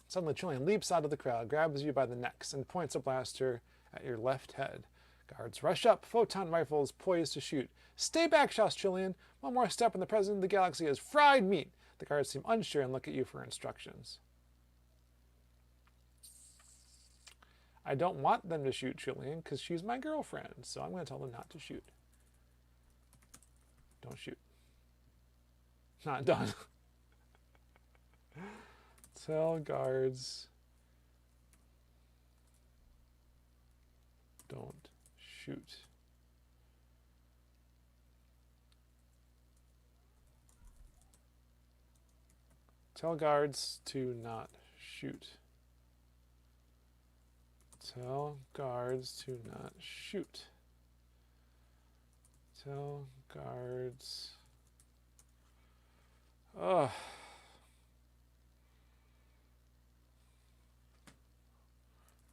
Suddenly, Trillian leaps out of the crowd, grabs you by the necks, and points a blaster at your left head. Guards rush up, photon rifles poised to shoot. Stay back, shouts Trillian. One more step and the president of the galaxy is fried meat. The guards seem unsure and look at you for instructions. I don't want them to shoot Trillian because she's my girlfriend, so I'm going to tell them not to shoot. Don't shoot. Not done. Tell guards don't shoot. Tell guards to not shoot. Tell guards to not shoot. Tell guards. Ugh.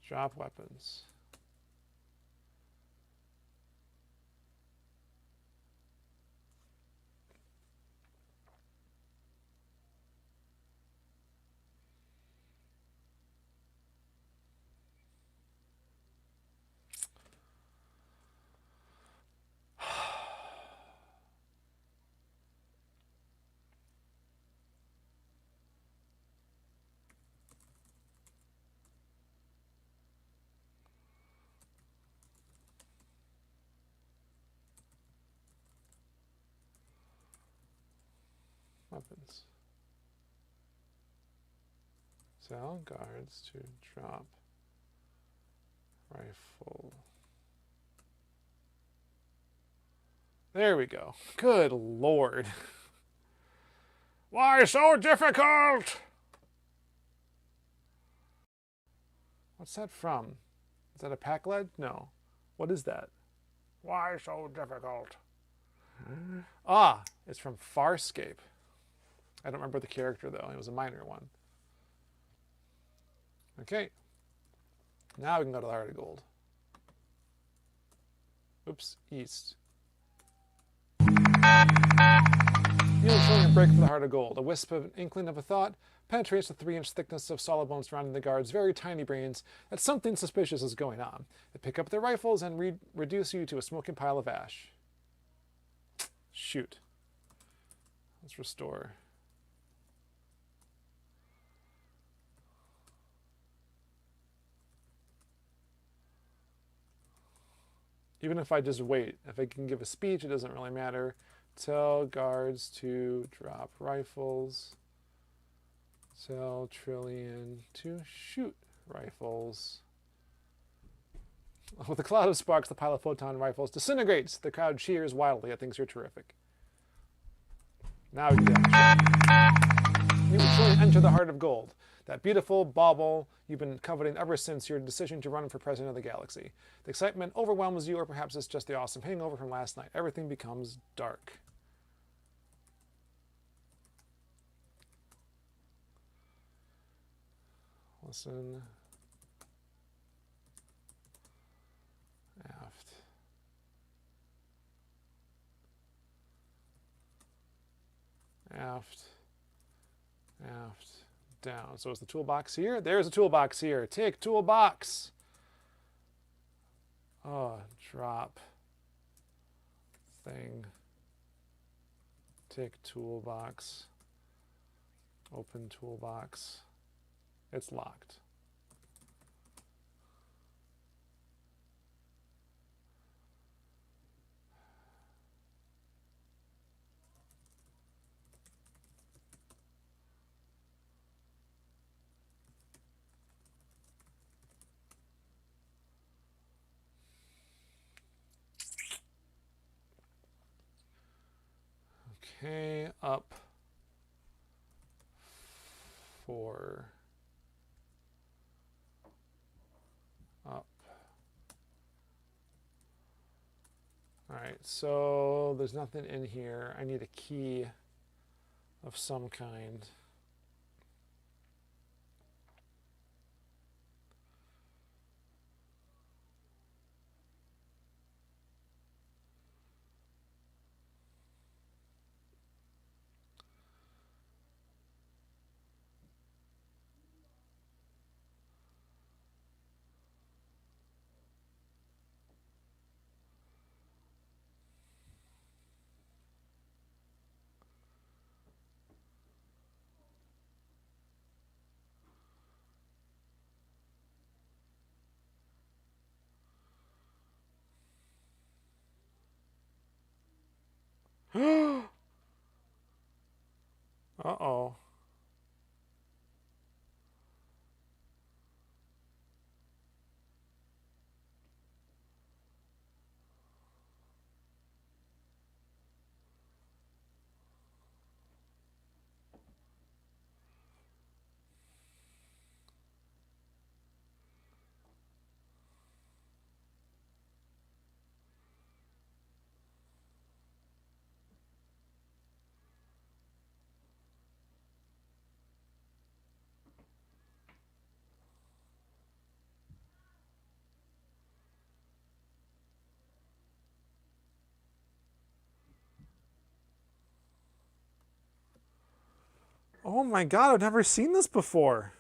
Drop weapons. Weapons. Tell guards to drop rifle. There we go. Good Lord. Why so difficult? What's that from? Is that a pack lead? No. What is that? Why so difficult? Ah, it's from Farscape. I don't remember the character though. It was a minor one. Okay. Now we can go to the Heart of Gold. Oops, east. Needle trillion break for the Heart of Gold. A wisp of an inkling of a thought penetrates the 3-inch thickness of solid bone surrounding the guard's very tiny brains that something suspicious is going on. They pick up their rifles and reduce you to a smoking pile of ash. Shoot. Let's restore. Even if I just wait, if I can give a speech, it doesn't really matter. Tell guards to drop rifles. Tell Trillion to shoot rifles. With a cloud of sparks, the pile of photon rifles disintegrates. The crowd cheers wildly at things you're terrific. Now we can get action. You Trillion enter the Heart of Gold. That beautiful bauble you've been coveting ever since your decision to run for president of the galaxy. The excitement overwhelms you, or perhaps it's just the awesome hangover from last night. Everything becomes dark. Listen. Aft. Aft. Aft. Down. So is the toolbox here? There's a toolbox here. Take toolbox. Oh, drop. Thing. Take toolbox. Open toolbox. It's locked. Okay, up 4. Up. Alright, so there's nothing in here. I need a key of some kind. Uh-oh. Oh my god, I've never seen this before.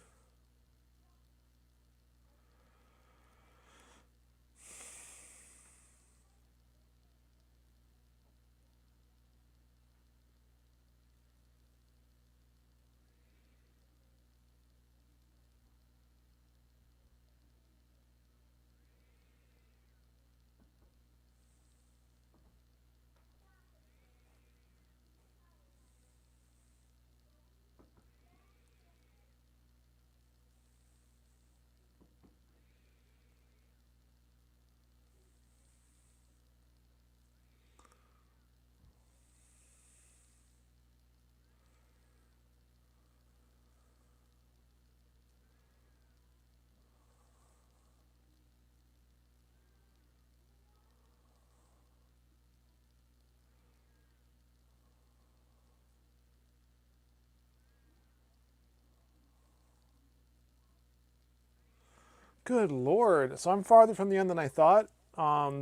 Good Lord. So I'm farther from the end than I thought.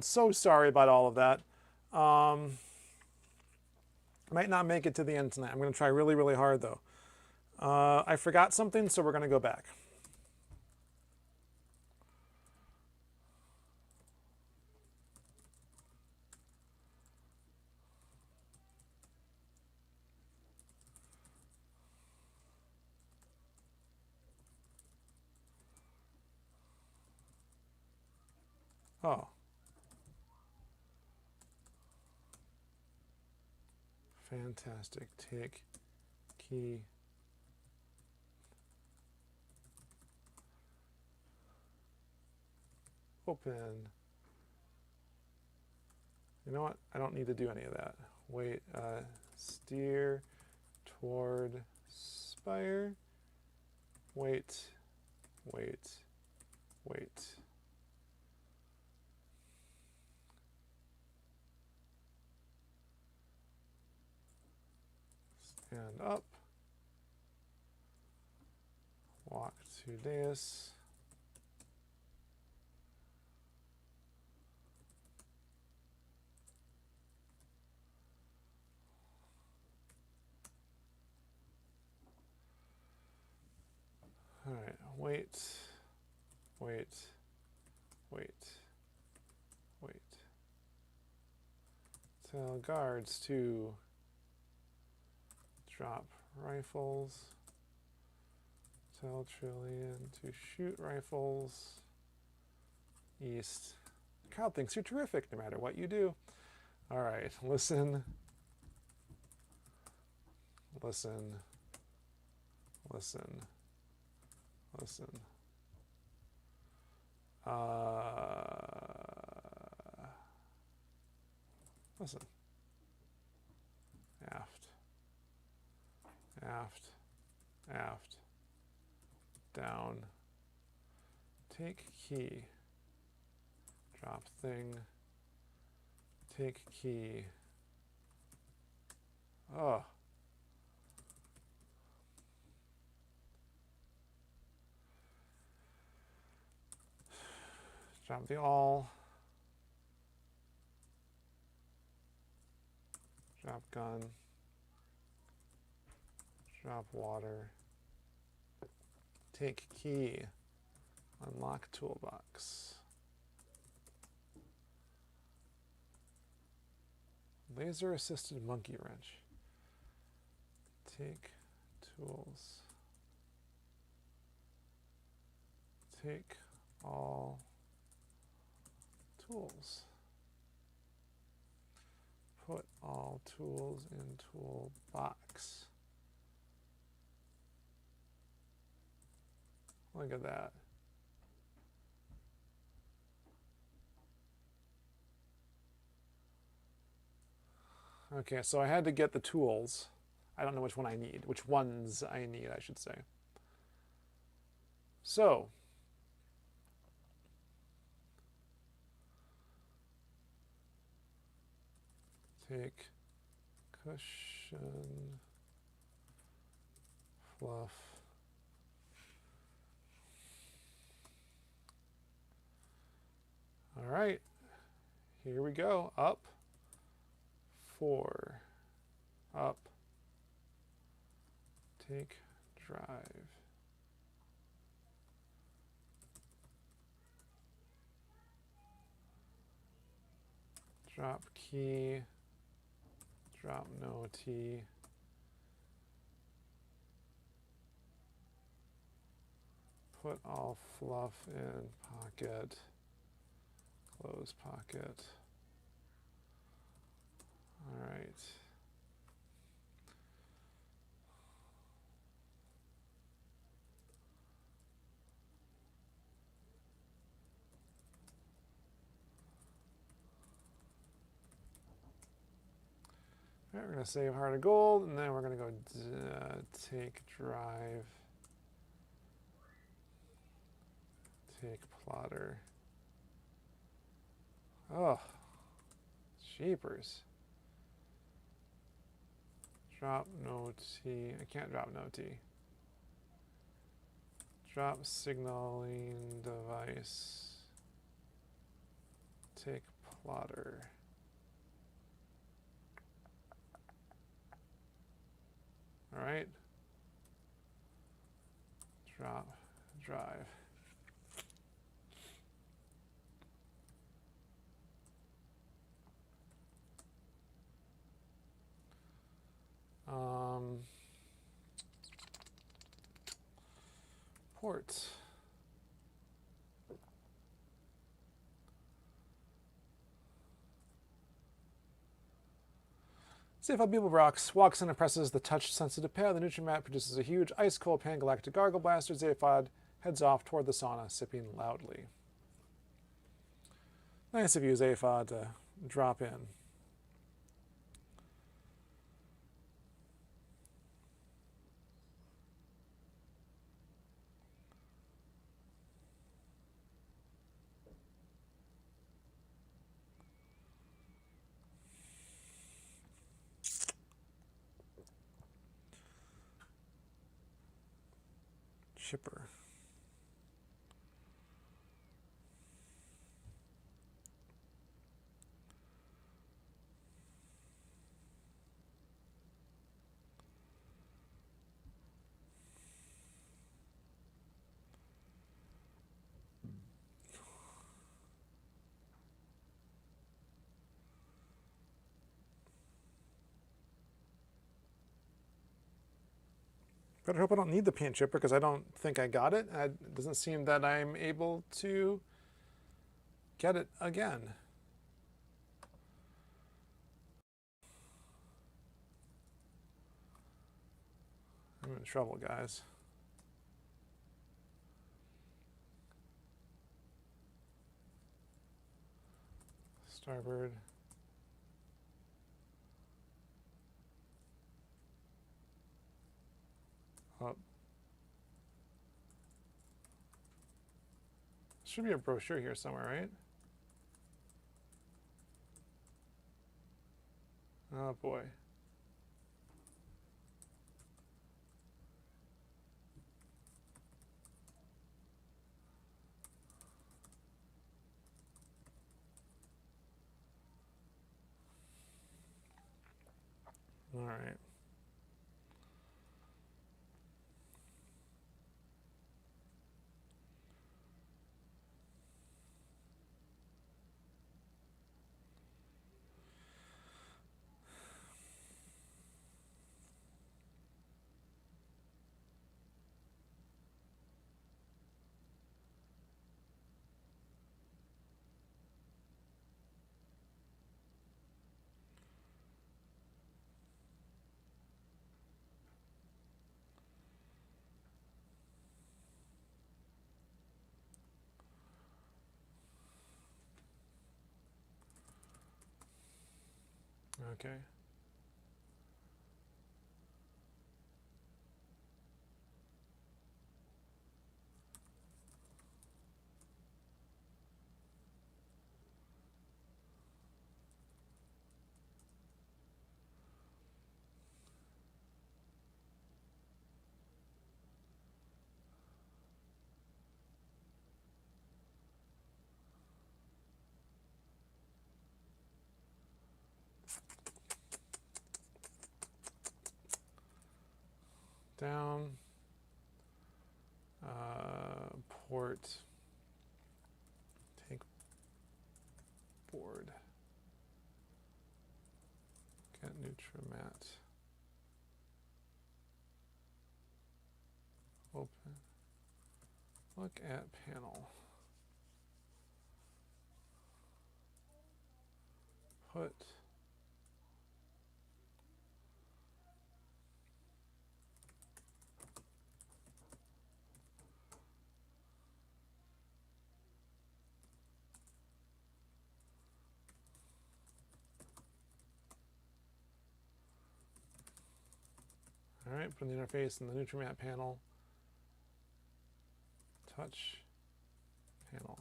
So sorry about all of that. Might not make it to the end tonight. I'm going to try really, really hard, though. I forgot something, so we're going to go back. Oh. Fantastic. Take key. Open. You know what? I don't need to do any of that. Wait. Steer toward spire. Wait. Wait. Wait. Stand up. Walk to dais. All right, wait, wait, wait, wait. Tell guards to drop rifles. Tell Trillian to shoot rifles. East. The crowd thinks you're terrific no matter what you do. All right, listen. Listen. Listen. Listen. Listen. Aft. Aft. Aft. Down. Take key. Drop thing. Take key. Oh. Drop the all. Drop gun. Drop water. Take key. Unlock toolbox. Laser assisted monkey wrench. Take tools. Take all tools. Put all tools in toolbox. Look at that. Okay, so I had to get the tools. I don't know which one I need, which ones I need, I should say. So, take cushion, fluff. All right, here we go. Up, 4, up, Take drive. Drop key. Drop no T. Put all fluff in pocket. Close pocket. All right. All right, we're going to save heart of gold, and then we're going to go take drive, take plotter. Oh, jeepers. Drop no T. I can't drop no T. Drop signaling device. Take plotter. All right. Drop drive. Port. Zaphod Beeblebrox walks in and presses the touch-sensitive pair. The Nutrimat produces a huge ice-cold pan-galactic gargle blaster. Zaphod heads off toward the sauna, sipping loudly. Nice of you, Zaphod, to drop in. Chipper. Better hope I don't need the paint chipper because I don't think I got it. It doesn't seem that I'm able to get it again. I'm in trouble, guys. Starboard. Up. Should be a brochure here somewhere, right? Oh boy. All right. Okay. down, port, take board, get Nutramat, open, look at panel, put, all right, put the interface in the Nutramat panel, touch panel.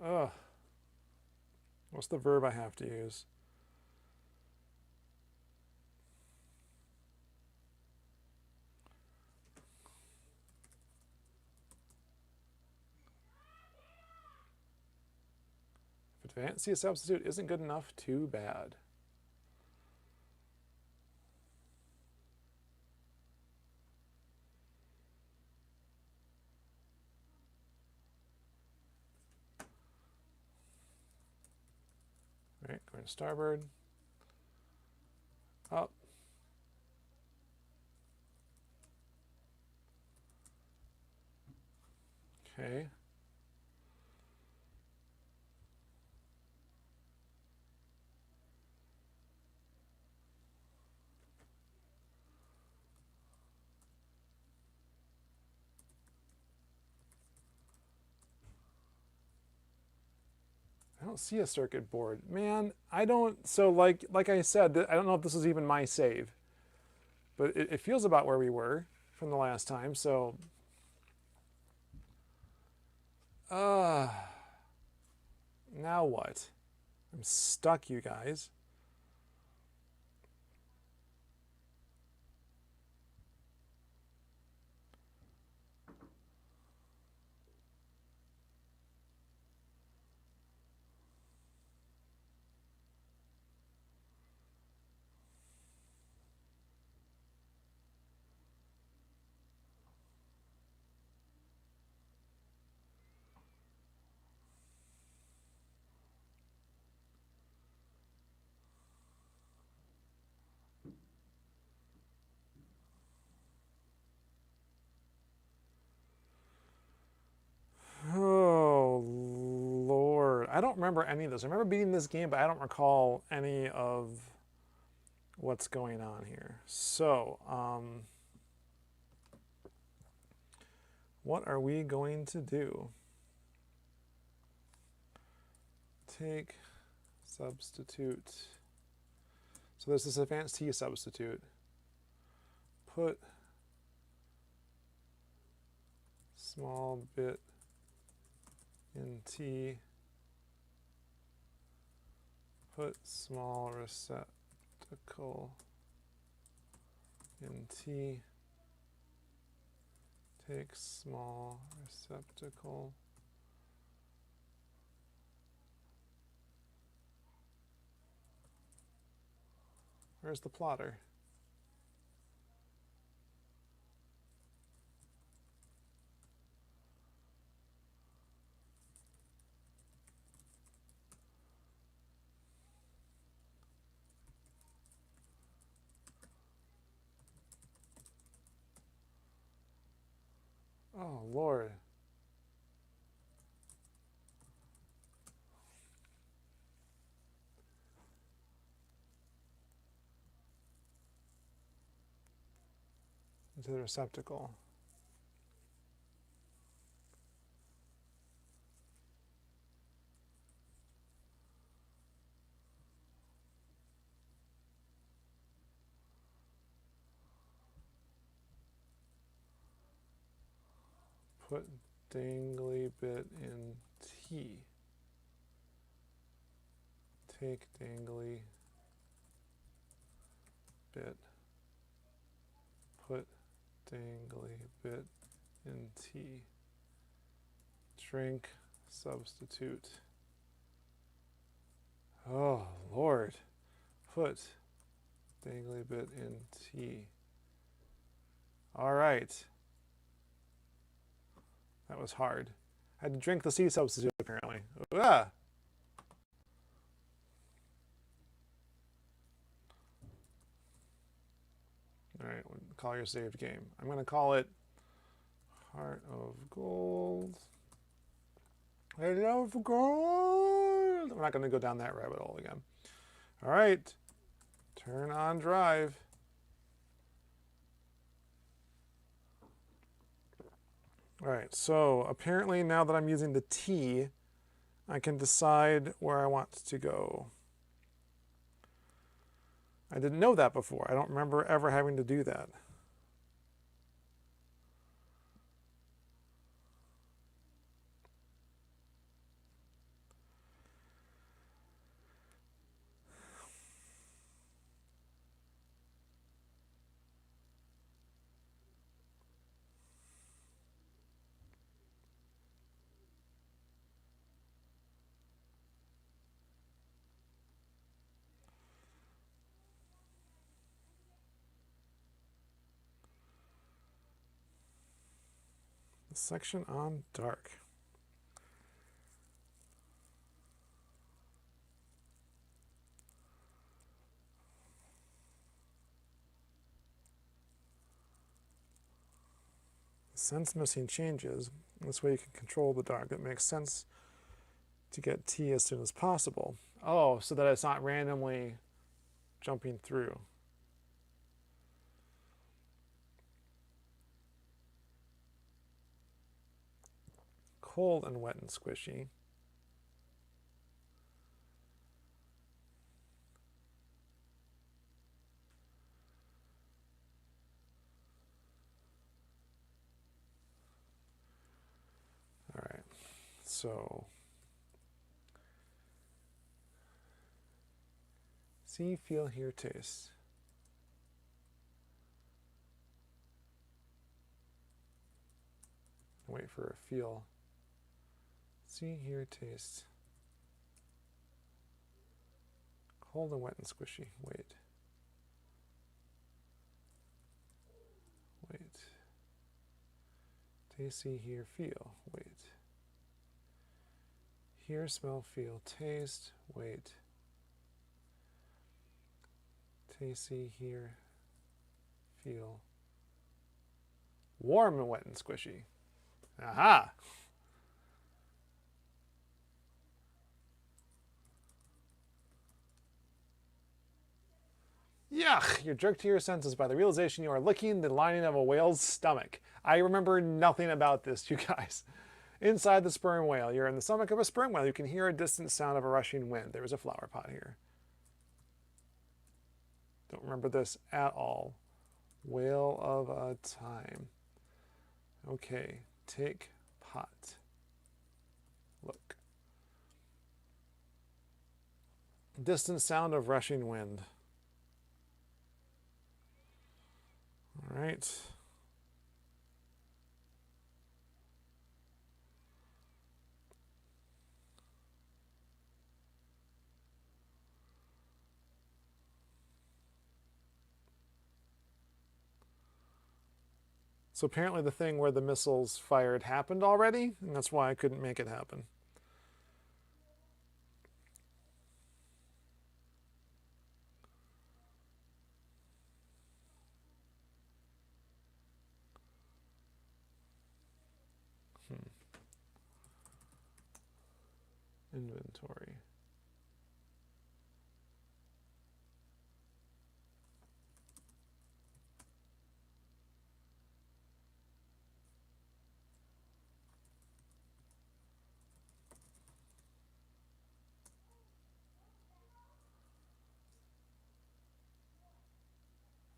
Ugh. What's the verb I have to use? If advanced C substitute isn't good enough, too bad. All right, going to starboard, up, okay. I don't see a circuit board. Man, I don't, so like I said, I don't know if this is even my save, but it feels about where we were from the last time, so. Now what? I'm stuck, you guys. Oh, Lord. I don't remember any of this. I remember beating this game, but I don't recall any of what's going on here. So, what are we going to do? Take, substitute. So there's this advanced T substitute. Put small bit in T. Put small receptacle in T. Take small receptacle. Where's the plotter? Oh, Lord. Into the receptacle. Put dangly bit in T. Take dangly bit. Put dangly bit in T. Drink substitute. Put dangly bit in T. All right. That was hard. I had to drink the C substitute, apparently. Ah! All right, call your saved game. I'm going to call it Heart of Gold. Heart of Gold! I'm not going to go down that rabbit hole again. All right. Turn on drive. All right, so apparently now that I'm using the T, I can decide where I want to go. I didn't know that before. I don't remember ever having to do that. The section on dark. Sense missing changes. This way you can control the dark. It makes sense to get T as soon as possible. Oh, so that it's not randomly jumping through. Cold and wet and squishy. All right, so see, feel, hear, taste. Wait for a feel. See, hear, taste. Cold and wet and squishy. Wait. Wait. Taste, see, hear, feel. Wait. Hear, smell, feel, taste. Wait. Taste, see, hear, feel. Warm and wet and squishy. Aha! Yuck! You're jerked to your senses by the realization you are licking the lining of a whale's stomach. I remember nothing about this, you guys. Inside the sperm whale. You're in the stomach of a sperm whale. You can hear a distant sound of a rushing wind. There is a flower pot here. Don't remember this at all. Whale of a time. Okay, take pot. Look. Distant sound of rushing wind. All right. So apparently the thing where the missiles fired happened already, and that's why I couldn't make it happen. Inventory.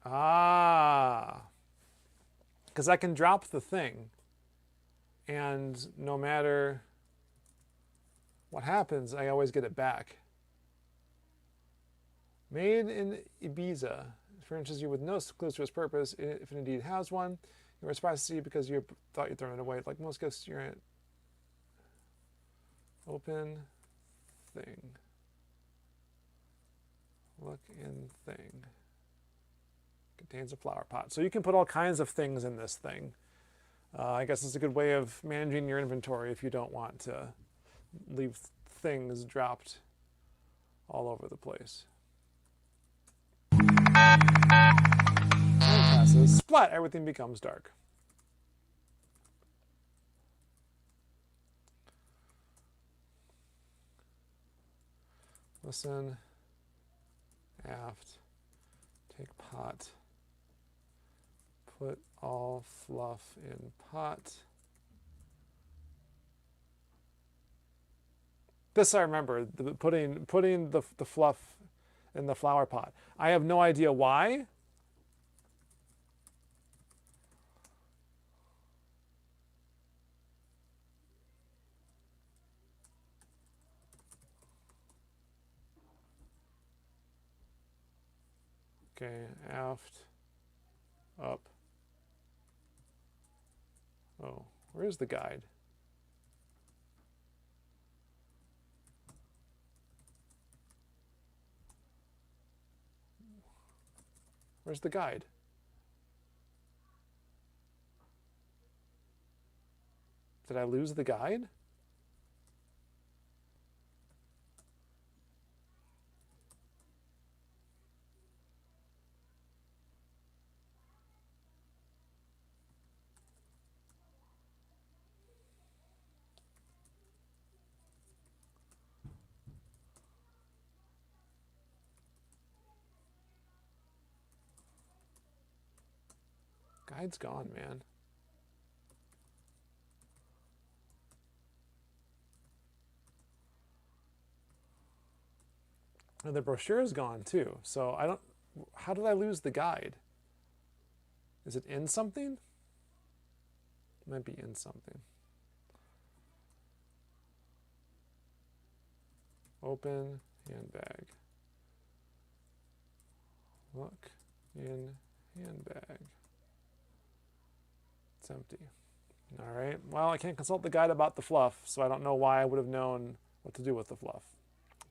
Ah, because I can drop the thing, and no matter what happens, I always get it back. Made in Ibiza furnishes you with no clues to its purpose, if it indeed has one. You were surprised to see it because you thought you'd thrown it away. Like most gifts, you're in open thing. Look in thing. Contains a flower pot. So you can put all kinds of things in this thing. I guess it's a good way of managing your inventory if you don't want to leave things dropped all over the place. Time passes. Splat! Everything becomes dark. Listen. Aft. Take pot. Put all fluff in pot. This I remember, putting the fluff in the flower pot. I have no idea why. Okay, aft, up. Oh, where's the guide? Where's the guide? Did I lose the guide? Guide's gone, man. And the brochure is gone too. So I don't, how did I lose the guide? Is it in something? It might be in something. Open handbag. Look in handbag. It's empty. All right. Well, I can't consult the guide about the fluff, so I don't know why I would have known what to do with the fluff.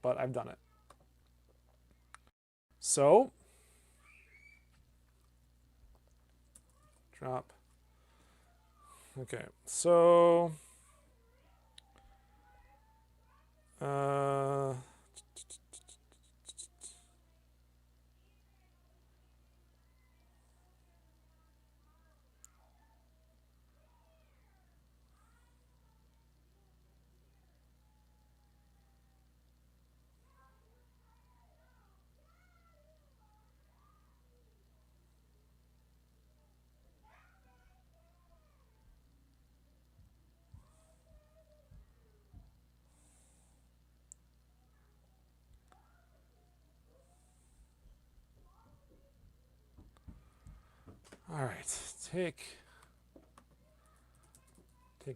But I've done it. So, drop. Okay. So, all right, take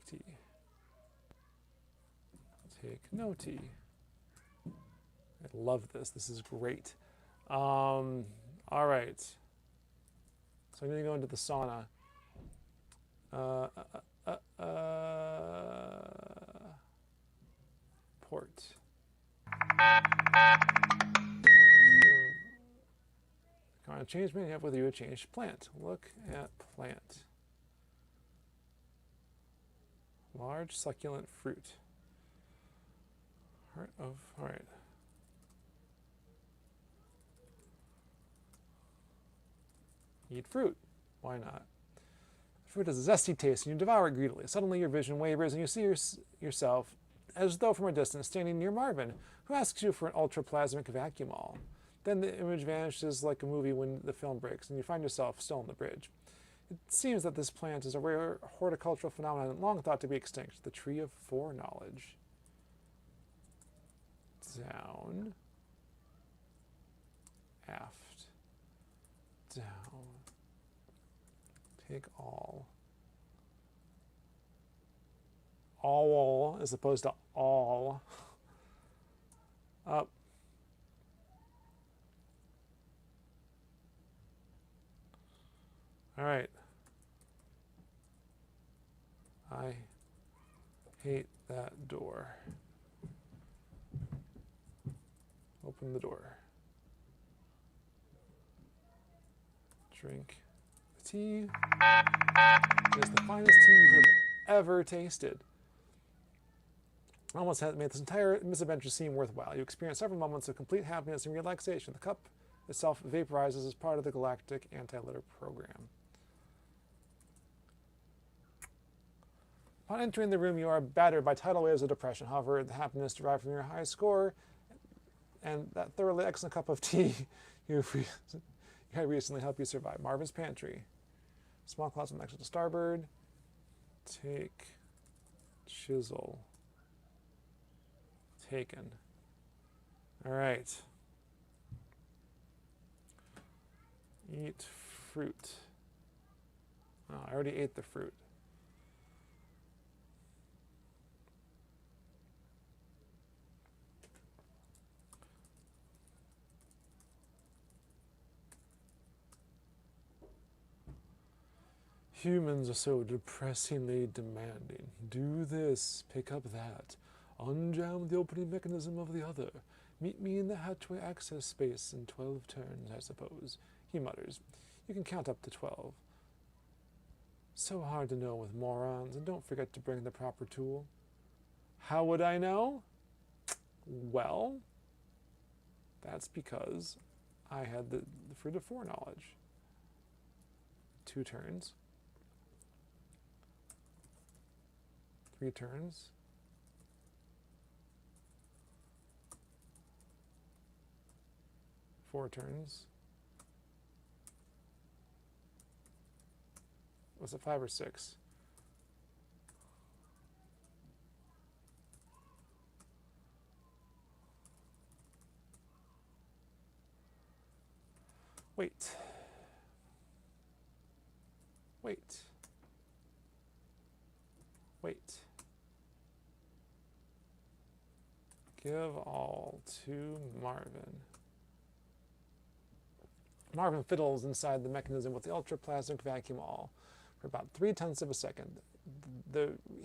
T. Take no T. I love this. This is great. All right. So I'm going to go into the sauna. Port. Come on, change me up with you a changed plant. Look at plant. Large succulent fruit. Heart of, all right. Eat fruit. Why not? Fruit has a zesty taste and you devour it greedily. Suddenly your vision wavers and you see yourself as though from a distance standing near Marvin, who asks you for an ultraplasmic vacuumol. Then the image vanishes like a movie when the film breaks and you find yourself still on the bridge. It seems that this plant is a rare horticultural phenomenon long thought to be extinct, the tree of foreknowledge. Down. Aft. Down. Take all. All as opposed to all. Up. All right. I hate that door. Open the door. Drink the tea. It is the finest tea you have ever tasted. Almost has made this entire misadventure seem worthwhile. You experience several moments of complete happiness and relaxation. The cup itself vaporizes as part of the Galactic Anti-Litter Program. Upon entering the room, you are battered by tidal waves of depression. However, the happiness derived from your high score and that thoroughly excellent cup of tea you had recently helped you survive. Marvin's Pantry. Small closet next to the starboard. Take chisel. Taken. All right. Eat fruit. Oh, I already ate the fruit. Humans are so depressingly demanding. Do this, pick up that. Unjam the opening mechanism of the other. Meet me in the hatchway access space in 12 turns, I suppose. He mutters. You can count up to 12. So hard to know with morons, and don't forget to bring the proper tool. How would I know? Well, that's because I had the fruit of foreknowledge. 2 turns. 3 turns. 4 turns. Was it 5 or 6? Wait. Wait. Wait. Give all to Marvin. Marvin fiddles inside the mechanism with the ultraplasmic vacuum all for about 0.3 of a second.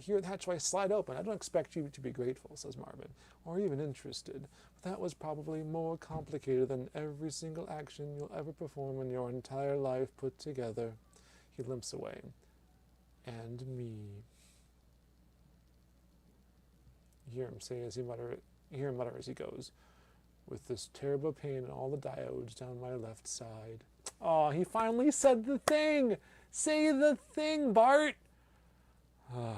Here the hatchway slide open. I don't expect you to be grateful, says Marvin, or even interested. But that was probably more complicated than every single action you'll ever perform in your entire life put together. He limps away. And me. You hear him say as he mutter. You hear him mutter as he goes. With this terrible pain in all the diodes down my left side. Oh, he finally said the thing! Say the thing, Bart! All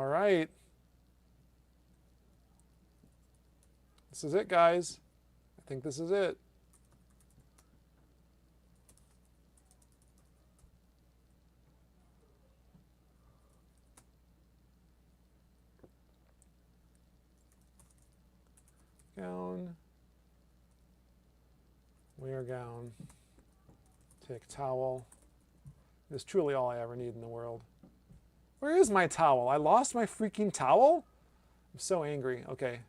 right. This is it, guys. I think this is it. Gown. Wear gown. Take towel. This is truly all I ever need in the world. Where is my towel? I lost my freaking towel? I'm so angry. Okay.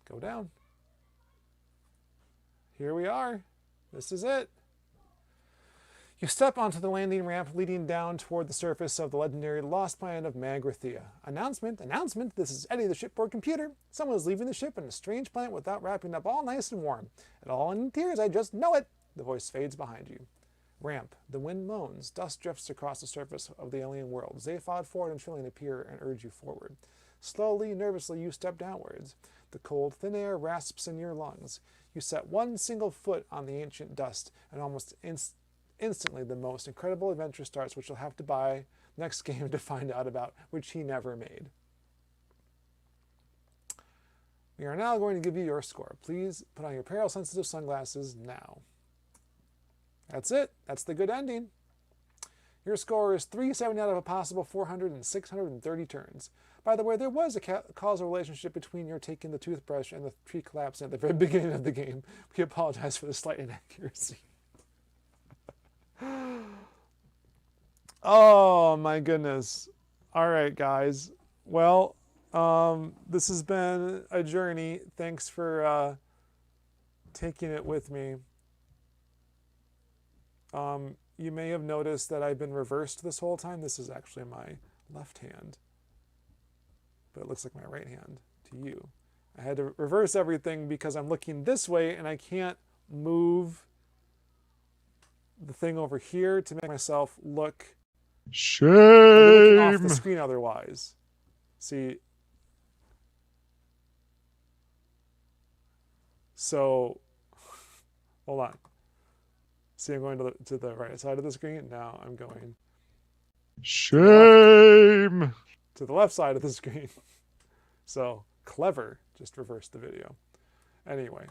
Go down. Here we are. This is it. You step onto the landing ramp leading down toward the surface of the legendary lost planet of Magrathea. Announcement, announcement, this is Eddie the shipboard computer. Someone is leaving the ship in a strange planet without wrapping up all nice and warm. It all in tears, I just know it. The voice fades behind you. Ramp, the wind moans, dust drifts across the surface of the alien world. Zaphod, Ford, and Trillian appear and urge you forward. Slowly, nervously, you step downwards. The cold, thin air rasps in your lungs. You set one single foot on the ancient dust, and almost instantly the most incredible adventure starts, which you'll have to buy next game to find out about, which he never made. We are now going to give you your score. Please put on your peril-sensitive sunglasses now. That's it. That's the good ending. Your score is 370 out of a possible 400 and 630 turns. By the way, there was a causal relationship between your taking the toothbrush and the tree collapsing at the very beginning of the game. We apologize for the slight inaccuracy. Oh my goodness. All right, guys. Well, this has been a journey. Thanks for taking it with me. You may have noticed that I've been reversed this whole time. This is actually my left hand, but it looks like my right hand to you. I had to reverse everything because I'm looking this way and I can't move the thing over here to make myself look. I'd be looking off the Shame. screen otherwise. See, so hold on. See, I'm going to the right side of the screen. Now I'm going Shame. to the left side of the screen. So clever. Just reverse the video. Anyway,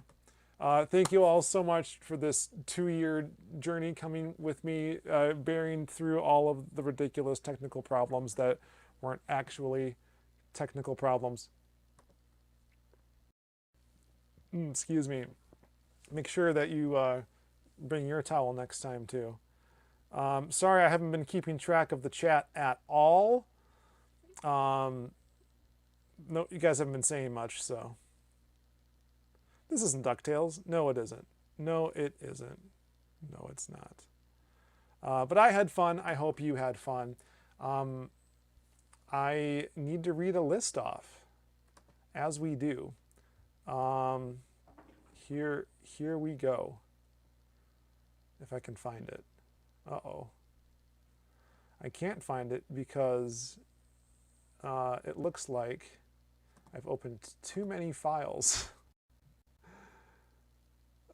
thank you all so much for this 2-year journey coming with me, bearing through all of the ridiculous technical problems that weren't actually technical problems. Excuse me. Make sure that you bring your towel next time too. Sorry I haven't been keeping track of the chat at all. No, you guys haven't been saying much, so. This isn't DuckTales. No, it isn't. No, it isn't. No, it's not. But I had fun. I hope you had fun. I need to read a list off, as we do. Here we go. If I can find it. Uh-oh. I can't find it because it looks like I've opened too many files.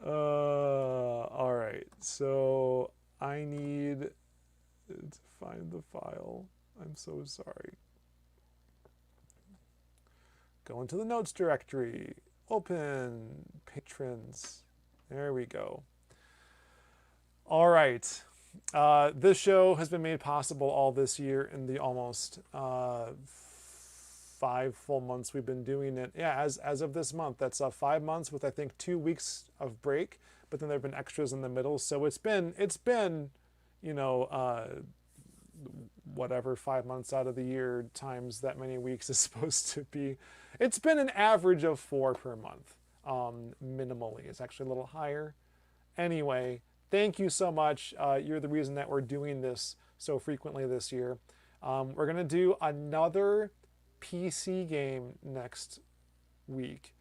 All right, so I need to find the file. I'm so sorry. Go into the notes directory, open patrons. There we go. All right. This show has been made possible all this year in the almost 5 full months we've been doing it. Yeah, as of this month, that's 5 months with I think 2 weeks of break, but then there've been extras in the middle. So it's been, you know, whatever 5 months out of the year times that many weeks is supposed to be. It's been an average of 4 per month, minimally. It's actually a little higher. Anyway, thank you so much. You're the reason that we're doing this so frequently this year. We're gonna do another PC game next week.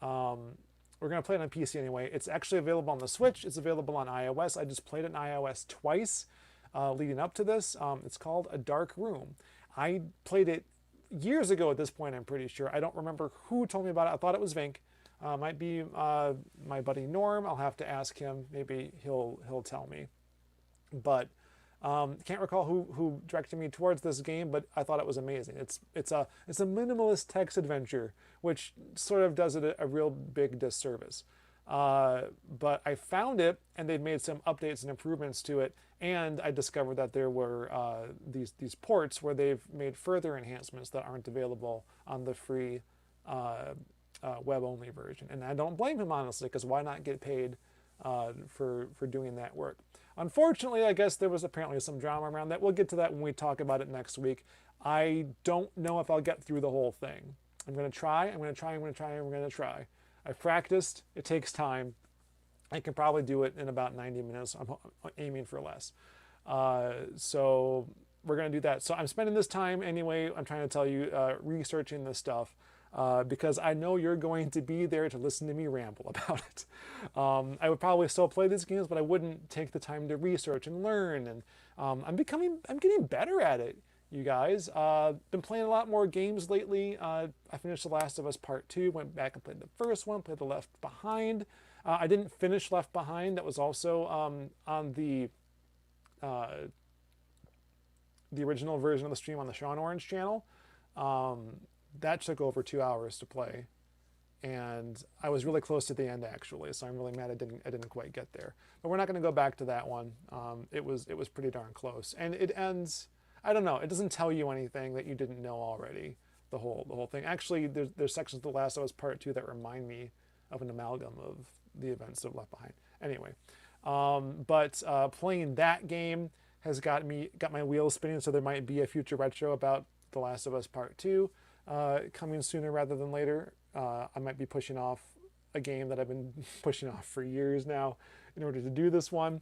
We're going to play it on PC anyway. It's actually available on the Switch. It's available on iOS. I just played it on iOS twice leading up to this. It's called A Dark Room. I played it years ago at this point, I'm pretty sure. I don't remember who told me about it. I thought it was Vink. Might be my buddy Norm. I'll have to ask him. Maybe he'll tell me. But can't recall who directed me towards this game, but I thought it was amazing. It's a minimalist text adventure, which sort of does it a real big disservice. But I found it, and they'd made some updates and improvements to it, and I discovered that there were these ports where they've made further enhancements that aren't available on the free web-only version. And I don't blame him, honestly, because why not get paid for doing that work? Unfortunately, I guess there was apparently some drama around that. We'll get to that when we talk about it next week. I don't know if I'll get through the whole thing. I'm going to try. I've practiced. It takes time. I can probably do it in about 90 minutes. I'm aiming for less. So we're going to do that. So I'm spending this time anyway, I'm trying to tell you, researching this stuff. Because I know you're going to be there to listen to me ramble about it. I would probably still play these games, but I wouldn't take the time to research and learn. And I'm getting better at it, you guys. Been playing a lot more games lately. I finished The Last of Us Part 2, went back and played the first one, played The Left Behind. I didn't finish Left Behind. That was also on the original version of the stream on the Sean Orange channel. That took over 2 hours to play, and I was really close to the end actually, so I'm really mad I didn't quite get there. But we're not going to go back to that one. It was pretty darn close, and it ends. I don't know. It doesn't tell you anything that you didn't know already. The whole thing. Actually, there's sections of The Last of Us Part 2 that remind me of an amalgam of the events of Left Behind. Anyway, but playing that game has got my wheels spinning. So there might be a future retro about The Last of Us Part 2. Coming sooner rather than later. I might be pushing off a game that I've been pushing off for years now in order to do this one.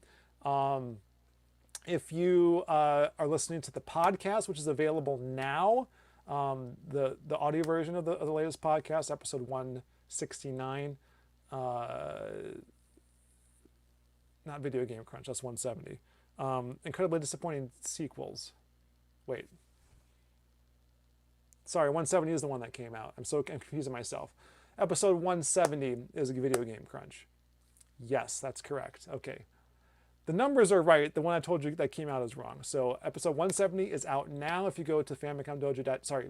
If you are listening to the podcast, which is available now, the audio version of the latest podcast, episode 69. Not Video Game Crunch, that's 170. Incredibly disappointing sequels. Wait. Sorry, 170 is the one that came out. I'm confusing myself. Episode 170 is a Video Game Crunch. Yes, that's correct. Okay. The numbers are right. The one I told you that came out is wrong. So episode 170 is out now. If you go to Famicom Dojo,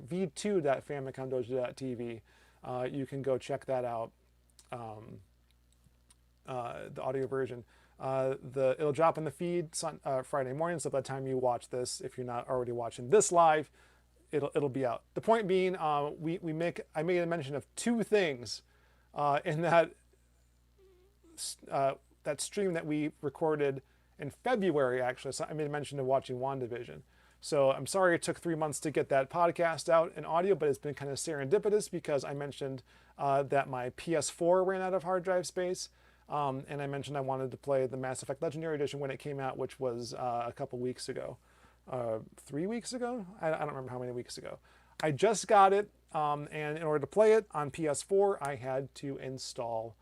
v2.famicomdojo.tv, you can go check that out. The audio version. It'll drop in the feed Friday morning. So by the time you watch this, if you're not already watching this live, it'll be out. The point being, I made a mention of two things in that stream that we recorded in February, actually. So I made a mention of watching WandaVision. So I'm sorry it took 3 months to get that podcast out in audio, but it's been kind of serendipitous because I mentioned that my PS4 ran out of hard drive space. And I mentioned I wanted to play the Mass Effect Legendary Edition when it came out, which was a couple weeks ago. 3 weeks ago? I don't remember how many weeks ago. I just got it, and in order to play it on PS4, I had to install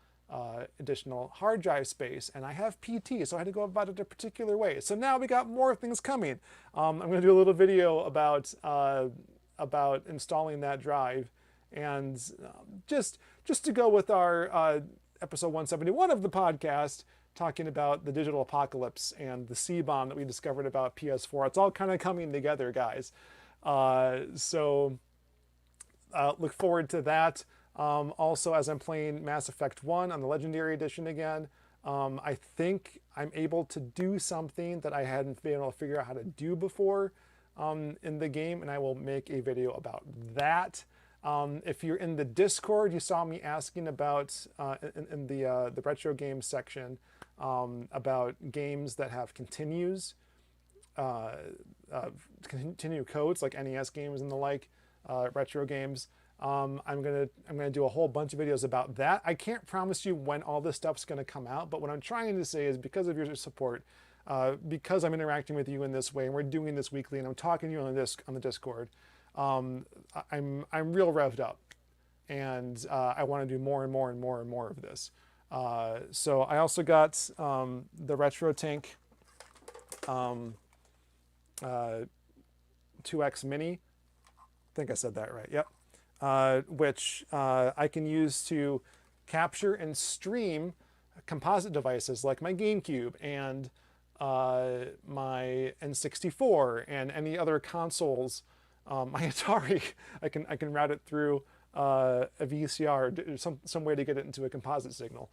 additional hard drive space, and I have PT, so I had to go about it a particular way. So now we got more things coming. I'm going to do a little video about installing that drive, and just to go with our episode 171 of the podcast, talking about the digital apocalypse and the C-bomb that we discovered about PS4. It's all kind of coming together, guys. So look forward to that. Also, as I'm playing Mass Effect 1 on the Legendary Edition again, I think I'm able to do something that I hadn't been able to figure out how to do before in the game, and I will make a video about that. If you're in the Discord, you saw me asking about in the retro games section about games that have continue codes like NES games and the like, retro games. I'm gonna do a whole bunch of videos about that. I can't promise you when all this stuff's gonna come out, but what I'm trying to say is because of your support, because I'm interacting with you in this way, and we're doing this weekly, and I'm talking to you on the Discord. I'm real revved up, and I want to do more and more and more and more of this. So I also got the Retro Tank 2X Mini. I think I said that right. Yep. Which I can use to capture and stream composite devices like my GameCube and my N64 and any other consoles. My Atari, I can route it through a VCR, some way to get it into a composite signal.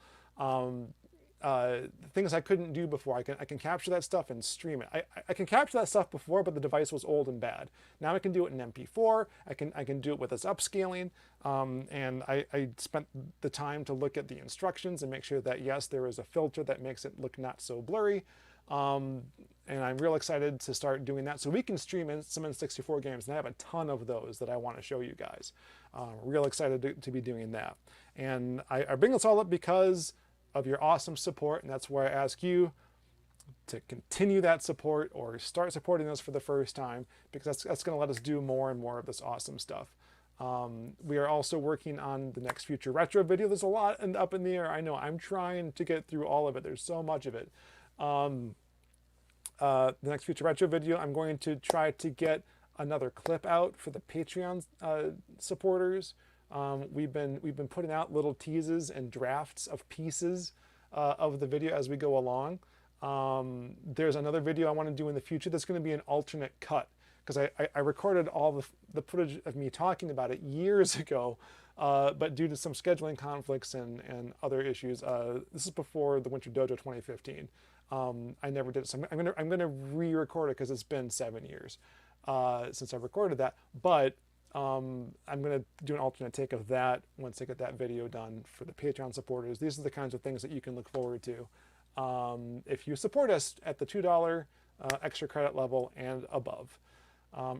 Things I couldn't do before, I can capture that stuff and stream it. I can capture that stuff before, but the device was old and bad. Now I can do it in MP4. I can do it with this upscaling, and I spent the time to look at the instructions and make sure that yes, there is a filter that makes it look not so blurry. And I'm real excited to start doing that so we can stream in some N64 games, and I have a ton of those that I want to show you guys. Real excited to be doing that. And I bring this all up because of your awesome support, and that's where I ask you to continue that support or start supporting us for the first time, because that's going to let us do more and more of this awesome stuff. We are also working on the next Future Retro video. There's a lot up in the air. I know. I'm trying to get through all of it. There's so much of it. The next Future Retro video, I'm going to try to get another clip out for the Patreon supporters. We've been putting out little teases and drafts of pieces of the video as we go along. There's another video I want to do in the future that's going to be an alternate cut, because I recorded all the footage of me talking about it years ago, but due to some scheduling conflicts and other issues, this is before the Winter Dojo 2015. I never did it, so I'm gonna re-record it because it's been 7 years since I recorded that. But I'm gonna do an alternate take of that once I get that video done for the Patreon supporters. These are the kinds of things that you can look forward to if you support us at the $2 extra credit level and above.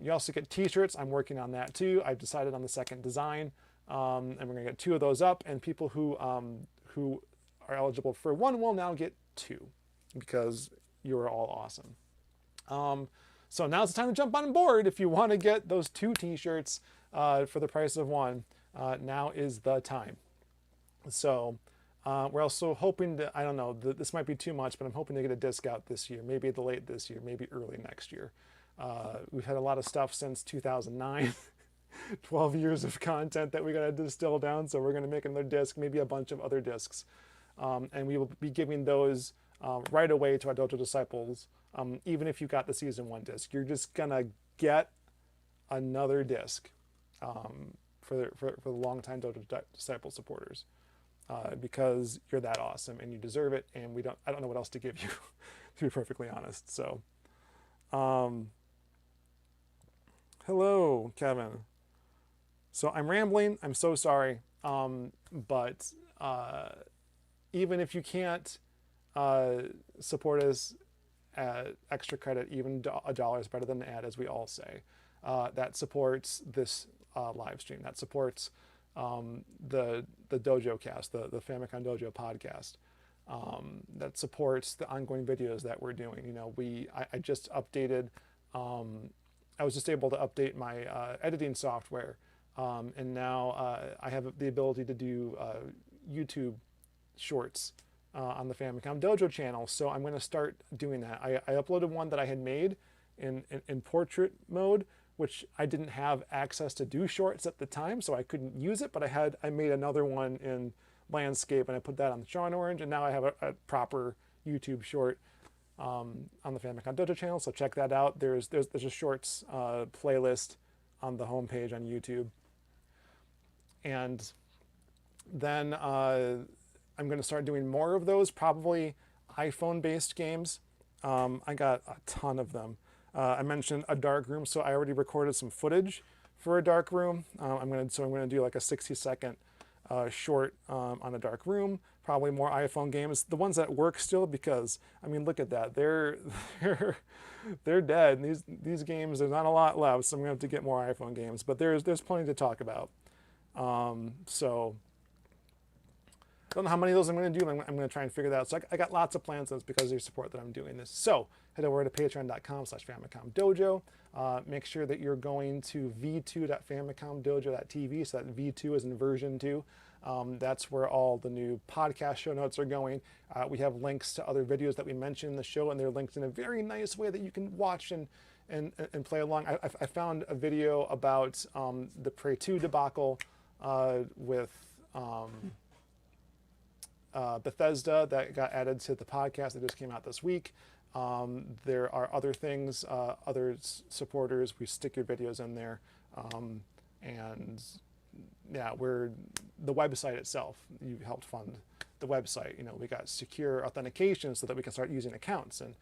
You also get t-shirts. I'm working on that too. I've decided on the second design, and we're gonna get 2 of those up, and people who are eligible for 1 will now get 2, because you are all awesome. So now's the time to jump on board. If you want to get those 2 t-shirts for the price of 1, now is the time. So we're also hoping to, I don't know, this might be too much, but I'm hoping to get a disc out this year, maybe late this year, maybe early next year. We've had a lot of stuff since 2009, 12 years of content that we got to distill down. So we're going to make another disc, maybe a bunch of other discs. And we will be giving those right away to our Dojo disciples. Even if you got the season 1 disc, you're just going to get another disc for the longtime Dojo disciple supporters. Because you're that awesome and you deserve it, and I don't know what else to give you, to be perfectly honest. So, hello, Kevin. So I'm rambling. I'm so sorry. But even if you can't support us at extra credit, even $1 is better than an ad, as we all say. That supports this live stream. That supports the Dojo cast, the Famicom Dojo podcast, that supports the ongoing videos that we're doing. You know, I just updated, I was just able to update my editing software, and now I have the ability to do YouTube shorts on the Famicom Dojo channel. So I'm going to start doing that. I uploaded one that I had made in portrait mode, which I didn't have access to do shorts at the time, so I couldn't use it, but I made another one in landscape, and I put that on the Sean Orange, and now I have a proper YouTube short on the Famicom Dojo channel, so check that out. There's a shorts playlist on the homepage on YouTube. And then I'm going to start doing more of those, probably iPhone-based games. I got a ton of them. I mentioned a dark room, so I already recorded some footage for a dark room. I'm going to do like a 60-second short on a dark room. Probably more iPhone games, the ones that work still, because I mean, look at that, they're dead. These games, there's not a lot left, so I'm going to have to get more iPhone games. But there's plenty to talk about. So I don't know how many of those I'm going to do. I'm going to try and figure that out. So I got lots of plans on this because of your support that I'm doing this. So head over to patreon.com/FamicomDojo. Make sure that you're going to v2.famicomdojo.tv. So that V2 is in version 2. That's where all the new podcast show notes are going. We have links to other videos that we mentioned in the show, and they're linked in a very nice way that you can watch and play along. I found a video about the Prey 2 debacle with Bethesda that got added to the podcast that just came out this week. There are other things, other supporters, we stick your videos in there. And yeah, the website itself, you helped fund the website. You know, we got secure authentication so that we can start using accounts and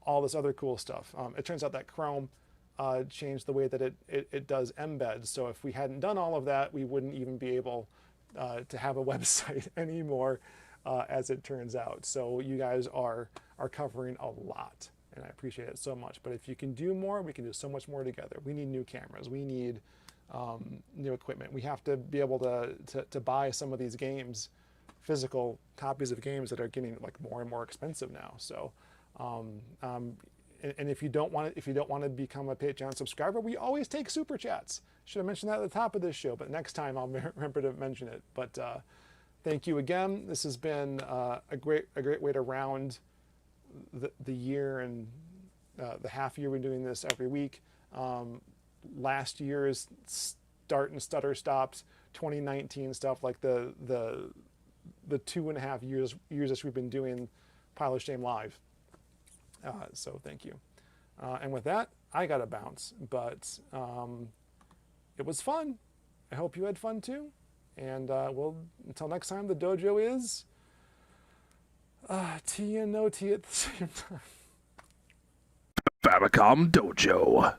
all this other cool stuff. It turns out that Chrome changed the way that it does embeds. So if we hadn't done all of that, we wouldn't even be able to have a website anymore, as it turns out. So you guys are covering a lot, and I appreciate it so much. But if you can do more, we can do so much more together. We need new cameras. We need new equipment. We have to be able to buy some of these games, physical copies of games that are getting like more and more expensive now. So, and if you don't want to become a Patreon subscriber, we always take super chats. Should have mentioned that at the top of this show, but next time I'll remember to mention it. But thank you again. This has been a great way to round the year and the half year. We're doing this every week. Last year's start and stutter stops, 2019 stuff, like the 2.5 years that we've been doing Pile of Shame live. So thank you. And with that, I gotta bounce, but it was fun. I hope you had fun too. And until next time, the dojo is tea and no tea at the same time. Famicom Dojo.